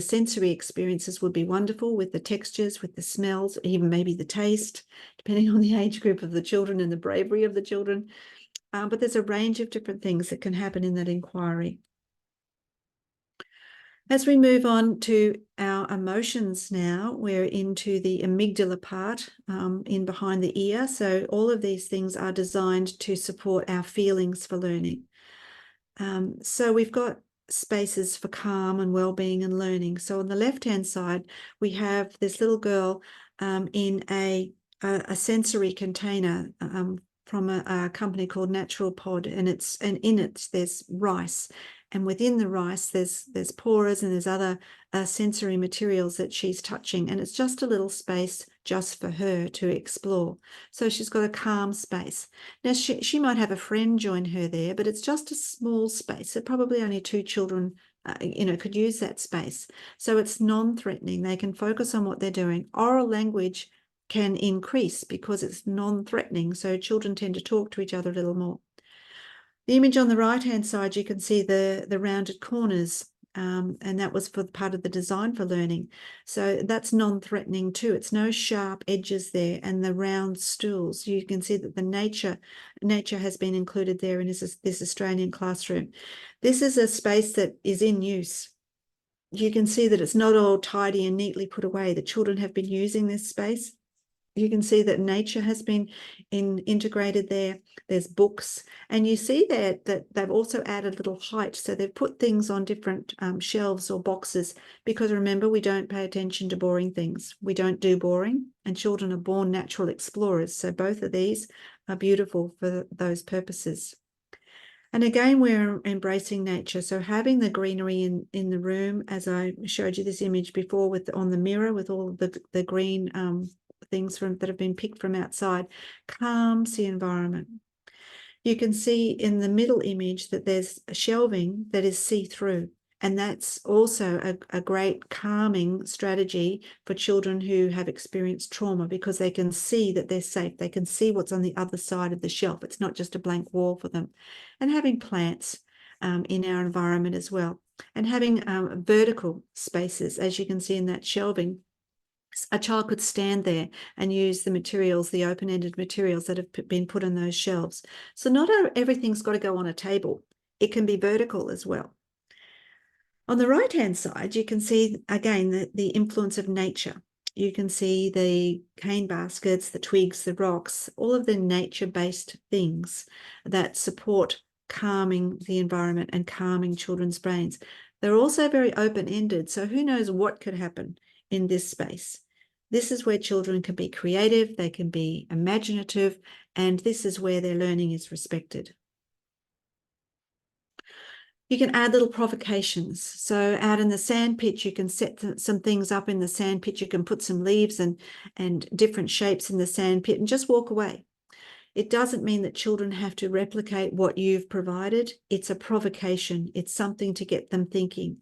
sensory experiences would be wonderful with the textures, with the smells, even maybe the taste, depending on the age group of the children and the bravery of the children. But there's a range of different things that can happen in that inquiry. As we move on to our emotions now, we're into the amygdala part in behind the ear. So all of these things are designed to support our feelings for learning. So we've got spaces for calm and well-being and learning. So on the left-hand side, we have this little girl in a sensory container from a company called Natural Pod, and in it there's rice. And within the rice, there's porers and there's other sensory materials that she's touching. And it's just a little space just for her to explore. So she's got a calm space. Now, she might have a friend join her there, but it's just a small space. So probably only 2 children, could use that space. So it's non-threatening. They can focus on what they're doing. Oral language can increase because it's non-threatening. So children tend to talk to each other a little more. The image on the right-hand side, you can see the rounded corners, and that was for part of the design for learning. So that's non-threatening too. It's no sharp edges there, and the round stools. You can see that the nature has been included there in this Australian classroom. This is a space that is in use. You can see that it's not all tidy and neatly put away. The children have been using this space. You can see that nature has been integrated there. There's books, and you see that they've also added little height. So they've put things on different shelves or boxes, because remember, we don't pay attention to boring things. We don't do boring, and children are born natural explorers. So both of these are beautiful for those purposes. And again, we're embracing nature. So having the greenery in the room, as I showed you this image before on the mirror with all of the green things that have been picked from outside, calms the environment. You can see in the middle image that there's a shelving that is see-through, And that's also a great calming strategy for children who have experienced trauma, because they can see that they're safe. They can see what's on the other side of the shelf. It's not just a blank wall for them. And having plants in our environment as well. And having vertical spaces, as you can see in that shelving. A child could stand there and use the materials, the open-ended materials that have been put on those shelves. So not everything's got to go on a table. It can be vertical as well. On the right-hand side, you can see, again, the influence of nature. You can see the cane baskets, the twigs, the rocks, all of the nature-based things that support calming the environment and calming children's brains. They're also very open-ended, so who knows what could happen in this space. This is where children can be creative, they can be imaginative, and this is where their learning is respected. You can add little provocations. So out in the sandpit, you can set some things up in the sandpit. You can put some leaves and different shapes in the sandpit and just walk away. It doesn't mean that children have to replicate what you've provided. It's a provocation. It's something to get them thinking.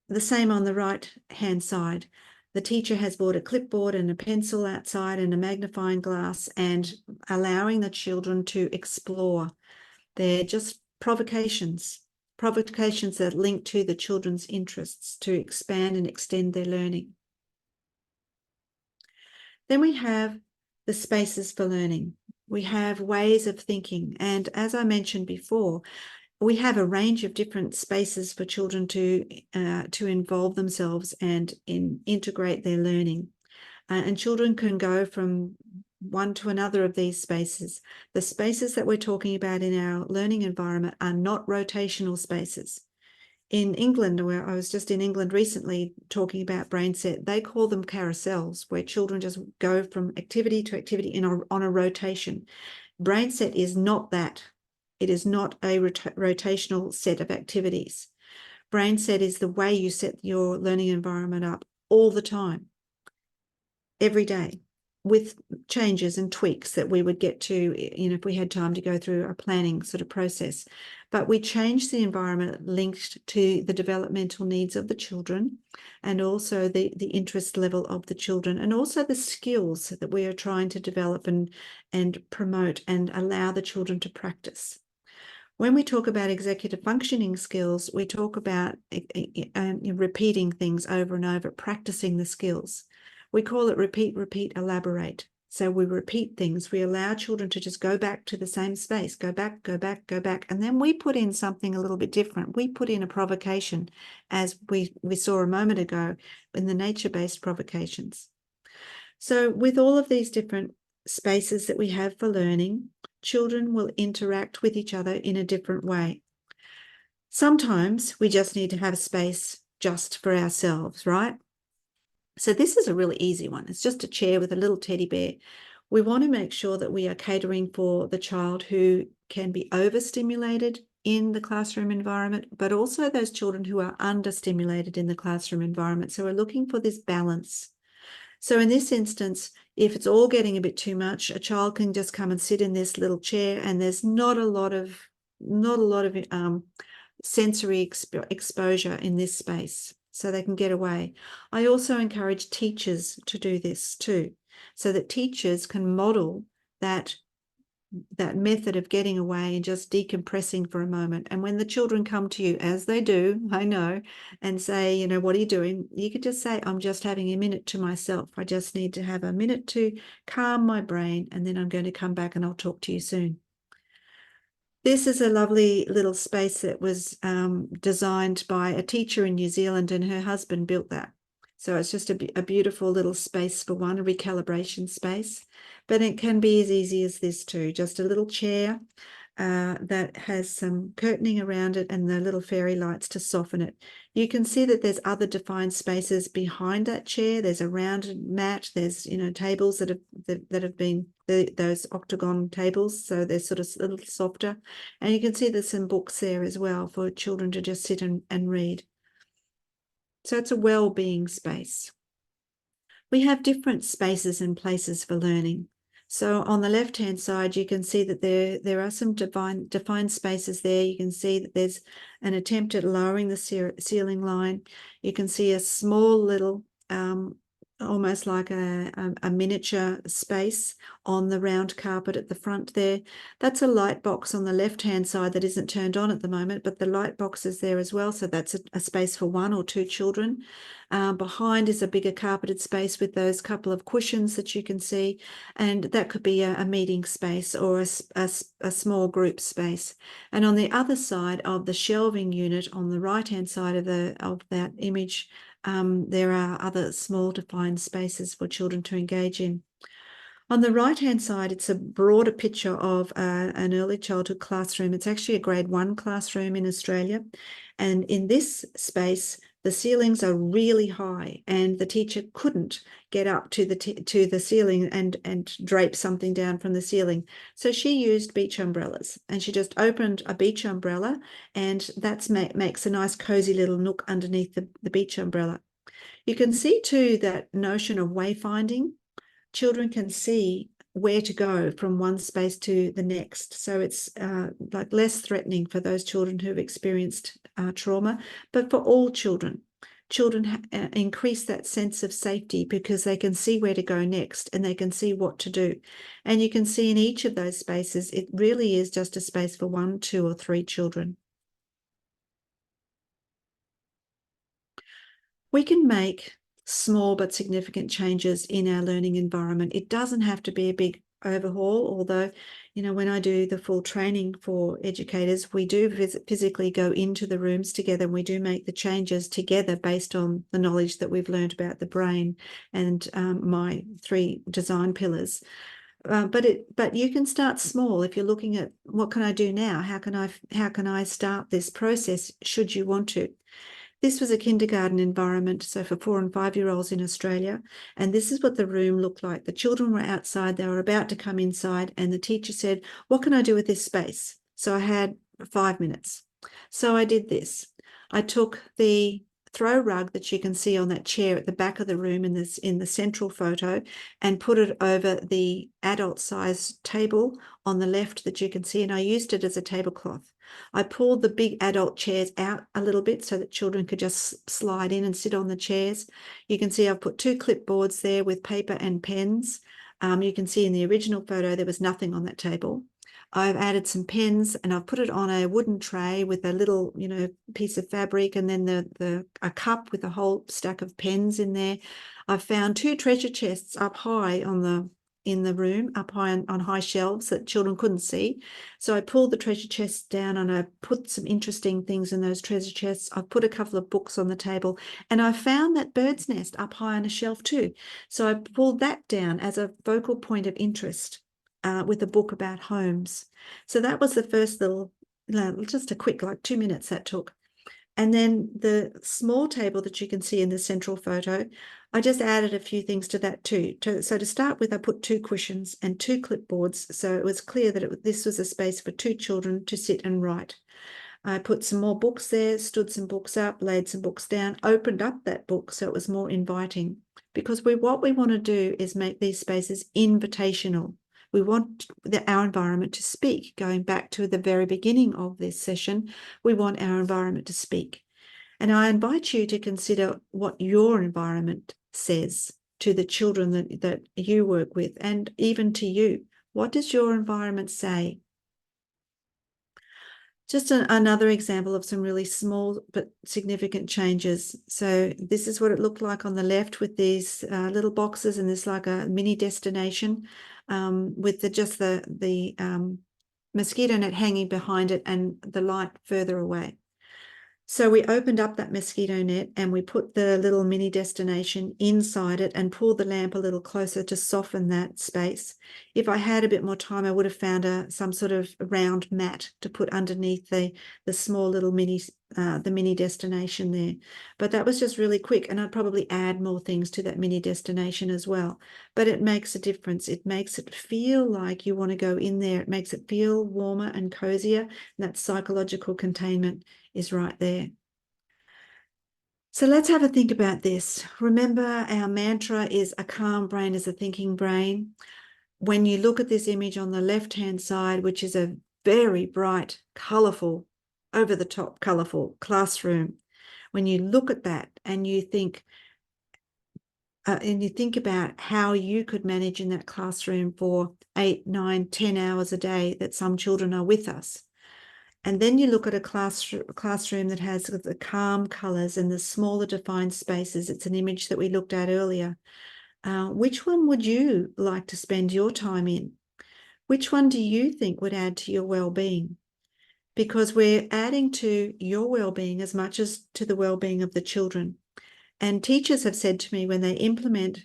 The same on the right-hand side. The teacher has brought a clipboard and a pencil outside and a magnifying glass and allowing the children to explore. They're just provocations that link to the children's interests to expand and extend their learning. Then we have the spaces for learning. We have ways of thinking. And as I mentioned before, we have a range of different spaces for children to involve themselves and integrate their learning. And children can go from one to another of these spaces. The spaces that we're talking about in our learning environment are not rotational spaces. In England, where I was just in England recently talking about BrainSet, they call them carousels, where children just go from activity to activity on a rotation. BrainSet is not that. It is not a rotational set of activities. BrainSet is the way you set your learning environment up all the time, every day, with changes and tweaks that we would get to, if we had time to go through a planning sort of process. But we change the environment linked to the developmental needs of the children and also the interest level of the children and also the skills that we are trying to develop and promote and allow the children to practice. When we talk about executive functioning skills, we talk about repeating things over and over, practicing the skills. We call it repeat, repeat, elaborate. So we repeat things. We allow children to just go back to the same space, go back, go back, go back. And then we put in something a little bit different. We put in a provocation, as we saw a moment ago in the nature-based provocations. So with all of these different spaces that we have for learning, children will interact with each other in a different way. Sometimes we just need to have space just for ourselves, right? So this is a really easy one. It's just a chair with a little teddy bear. We want to make sure that we are catering for the child who can be overstimulated in the classroom environment, but also those children who are understimulated in the classroom environment. So we're looking for this balance. So in this instance, if it's all getting a bit too much, a child can just come and sit in this little chair and there's not a lot of sensory exposure in this space, so they can get away. I also encourage teachers to do this too, so that teachers can model that method of getting away and just decompressing for a moment. And when the children come to you, as they do, I know, and say, what are you doing? You could just say, I'm just having a minute to myself. I just need to have a minute to calm my brain, and then I'm going to come back and I'll talk to you soon. This is a lovely little space that was designed by a teacher in New Zealand, and her husband built that. So it's just a beautiful little space for one, a recalibration space. But it can be as easy as this too, just a little chair that has some curtaining around it and the little fairy lights to soften it. You can see that there's other defined spaces behind that chair. There's a rounded mat. There's tables that have been those octagon tables, so they're sort of a little softer. And you can see there's some books there as well for children to just sit and read. So it's a well-being space. We have different spaces and places for learning. So on the left-hand side, you can see that there are some defined spaces there. You can see that there's an attempt at lowering the ceiling line. You can see a small little, almost like a miniature space on the round carpet at the front there. That's a light box on the left-hand side that isn't turned on at the moment, but the light box is there as well. So that's a space for 1 or 2 children. Behind is a bigger carpeted space with those couple of cushions that you can see, and that could be a meeting space or a small group space. And on the other side of the shelving unit, on the right-hand side of that image, there are other small defined spaces for children to engage in. On the right-hand side, it's a broader picture of an early childhood classroom. It's actually a grade 1 classroom in Australia. And in this space, the ceilings are really high, and the teacher couldn't get up to the ceiling and drape something down from the ceiling. So she used beach umbrellas, and she just opened a beach umbrella, and that makes a nice cozy little nook underneath the beach umbrella. You can see too that notion of wayfinding. Children can see where to go from one space to the next. So it's like less threatening for those children who've experienced trauma, but for all children. Children increase that sense of safety because they can see where to go next and they can see what to do. And you can see in each of those spaces, it really is just a space for 1, 2, or 3 children. We can make small but significant changes in our learning environment. It doesn't have to be a big overhaul, although, when I do the full training for educators, we do physically go into the rooms together and we do make the changes together based on the knowledge that we've learned about the brain and my 3 design pillars. But you can start small if you're looking at what can I do now? How can I start this process should you want to? This was a kindergarten environment, so for 4 and 5-year-olds in Australia, and this is what the room looked like. The children were outside, they were about to come inside, and the teacher said, what can I do with this space? So I had 5 minutes. So I did this. I took the throw rug that you can see on that chair at the back of the room in the central photo and put it over the adult size table on the left that you can see, and I used it as a tablecloth. I pulled the big adult chairs out a little bit so that children could just slide in and sit on the chairs. You can see I've put 2 clipboards there with paper and pens. You can see in the original photo there was nothing on that table. I've added some pens and I've put it on a wooden tray with a little, piece of fabric, and then a cup with a whole stack of pens in there. I've found 2 treasure chests up high in the room, up high on high shelves that children couldn't see. So I pulled the treasure chests down and I put some interesting things in those treasure chests. I've put a couple of books on the table, and I found that bird's nest up high on a shelf too. So I pulled that down as a focal point of interest with a book about homes. So that was the first little, just a quick, 2 minutes that took. And then the small table that you can see in the central photo, I just added a few things to that too. So to start with, I put 2 cushions and 2 clipboards. So it was clear that this was a space for 2 children to sit and write. I put some more books there, stood some books up, laid some books down, opened up that book so it was more inviting. Because what we want to do is make these spaces invitational. We want our environment to speak. Going back to the very beginning of this session, we want our environment to speak. And I invite you to consider what your environment says to the children that you work with, and even to you. What does your environment say? Just another example of some really small but significant changes. So this is what it looked like on the left with these little boxes, and this like a mini destination with the mosquito net hanging behind it and the light further away. So we opened up that mosquito net and we put the little mini destination inside it and pulled the lamp a little closer to soften that space. If I had a bit more time, I would have found some sort of round mat to put underneath the small little the mini destination there. But that was just really quick, and I'd probably add more things to that mini destination as well. But it makes a difference. It makes it feel like you want to go in there. It makes it feel warmer and cozier. And that psychological containment is right there. So let's have a think about this. Remember, our mantra is a calm brain is a thinking brain. when you look at this image on the left-hand side, which is a very bright, colourful, over-the-top colourful classroom, when you look at that and you think about how you could manage in that classroom for 8, 9, 10 hours a day that some children are with us. And then you look at a classroom that has the calm colours and the smaller defined spaces. It's an image that we looked at earlier. Which one would you like to spend your time in? Which one do you think would add to your well-being? Because we're adding to your well-being as much as to the well-being of the children. And teachers have said to me when they implement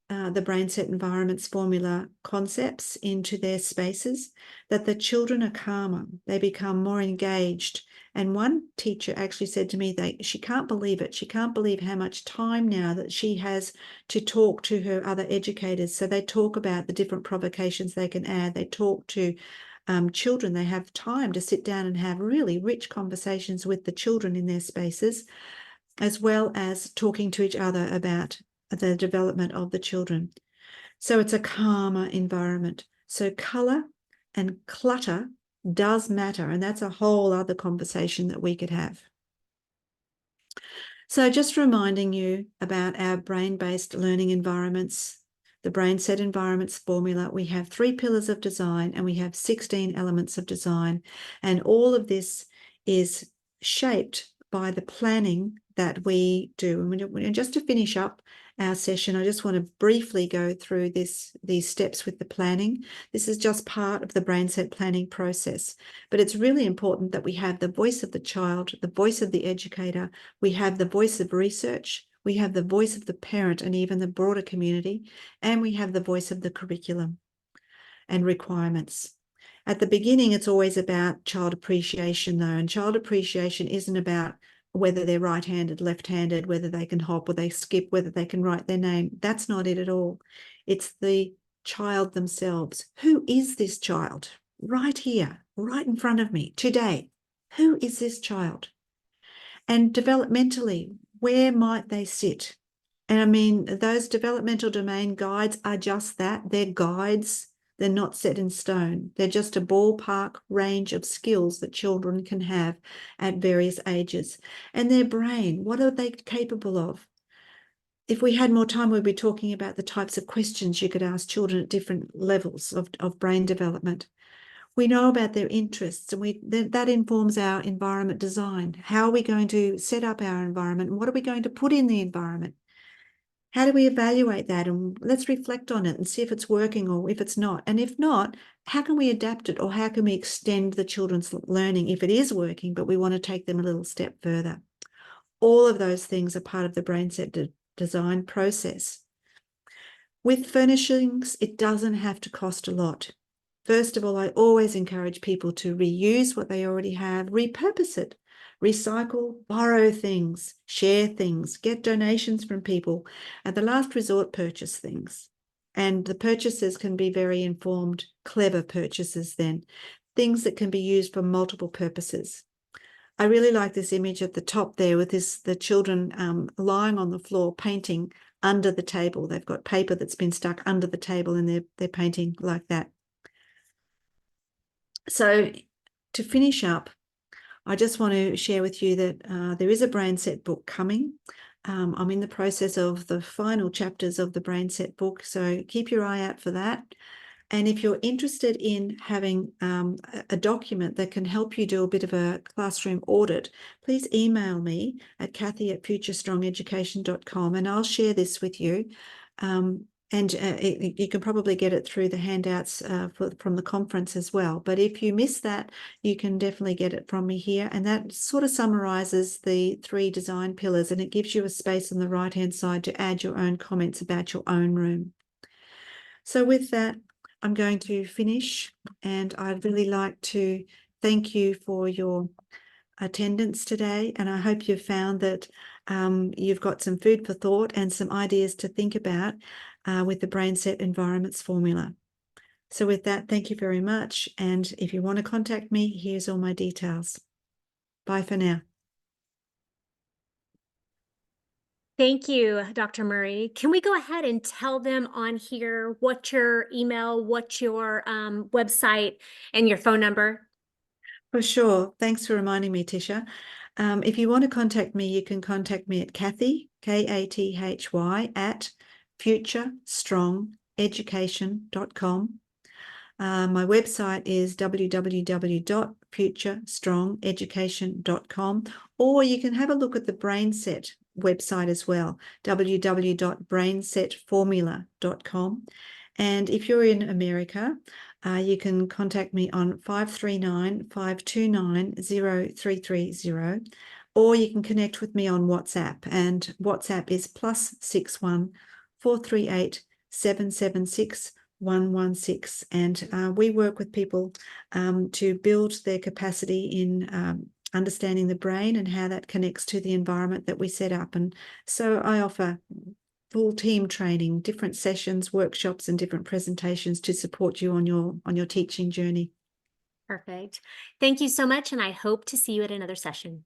the BrainSet environments formula concepts into their spaces, that the children are calmer, they become more engaged. And one teacher actually said to me that she can't believe it. She can't believe how much time now that she has to talk to her other educators. So they talk about the different provocations they can add. They talk to children. They have time to sit down and have really rich conversations with the children in their spaces, as well as talking to each other about the development of the children. So it's a calmer environment. So colour and clutter does matter, and that's a whole other conversation that we could have. So just reminding you about our brain-based learning environments, the BrainSet environments formula. We have 3 pillars of design and we have 16 elements of design, and all of this is shaped by the planning that we do. And just to finish up our session, I just want to briefly go through these steps with the planning. This is just part of the BrainSet planning process, but it's really important that we have the voice of the child, the voice of the educator, we have the voice of research, we have the voice of the parent and even the broader community, and we have the voice of the curriculum and requirements. At the beginning, it's always about child appreciation, though, and child appreciation isn't about whether they're right-handed, left-handed, whether they can hop or they skip, whether they can write their name. That's not it at all. It's the child themselves. Who is this child? Right here, right in front of me today. Who is this child? And developmentally, where might they sit? And I mean, those developmental domain guides are just that. They're guides. They're not set in stone. They're just a ballpark range of skills that children can have at various ages. And their brain, what are they capable of? If we had more time, we'd be talking about the types of questions you could ask children at different levels of brain development. We know about their interests, and that informs our environment design. How are we going to set up our environment, and what are we going to put in the environment? How do we evaluate that? And let's reflect on it and see if it's working or if it's not. And if not, how can we adapt it, or how can we extend the children's learning if it is working, but we want to take them a little step further? All of those things are part of the BrainSet design process. With furnishings, it doesn't have to cost a lot. First of all, I always encourage people to reuse what they already have, repurpose it, recycle, borrow things, share things, get donations from people. At the last resort, purchase things. And the purchases can be very informed, clever purchases then, things that can be used for multiple purposes. I really like this image at the top there with the children lying on the floor painting under the table. They've got paper that's been stuck under the table and they're painting like that. So to finish up, I just want to share with you that there is a BrainSet book coming. I'm in the process of the final chapters of the BrainSet book, so keep your eye out for that. And if you're interested in having a document that can help you do a bit of a classroom audit, please email me at kathy@futurestrongeducation.com and I'll share this with you. You can probably get it through the handouts from the conference as well. But if you miss that, you can definitely get it from me here. And that sort of summarizes the 3 design pillars, and it gives you a space on the right-hand side to add your own comments about your own room. So with that, I'm going to finish, and I'd really like to thank you for your attendance today, and I hope you've found that you've got some food for thought and some ideas to think about with the BrainSet environments formula. So with that, thank you very much, and if you want to contact me, here's all my details. Bye for now. Thank you, Dr. Murray. Can we go ahead and tell them on here what your email, what your website, and your phone number? For sure. Thanks for reminding me, Tisha. If you want to contact me, you can contact me at Kathy, Kathy, at futurestrongeducation.com. My website is www.futurestrongeducation.com, or you can have a look at the BrainSet website as well, www.brainsetformula.com. And if you're in America, you can contact me on 539-529-0330, or you can connect with me on WhatsApp, and WhatsApp is +61 438 776 116. And we work with people to build their capacity in understanding the brain and how that connects to the environment that we set up. And so I offer full team training, different sessions, workshops, and different presentations to support you on your teaching journey. Perfect. Thank you so much, and I hope to see you at another session.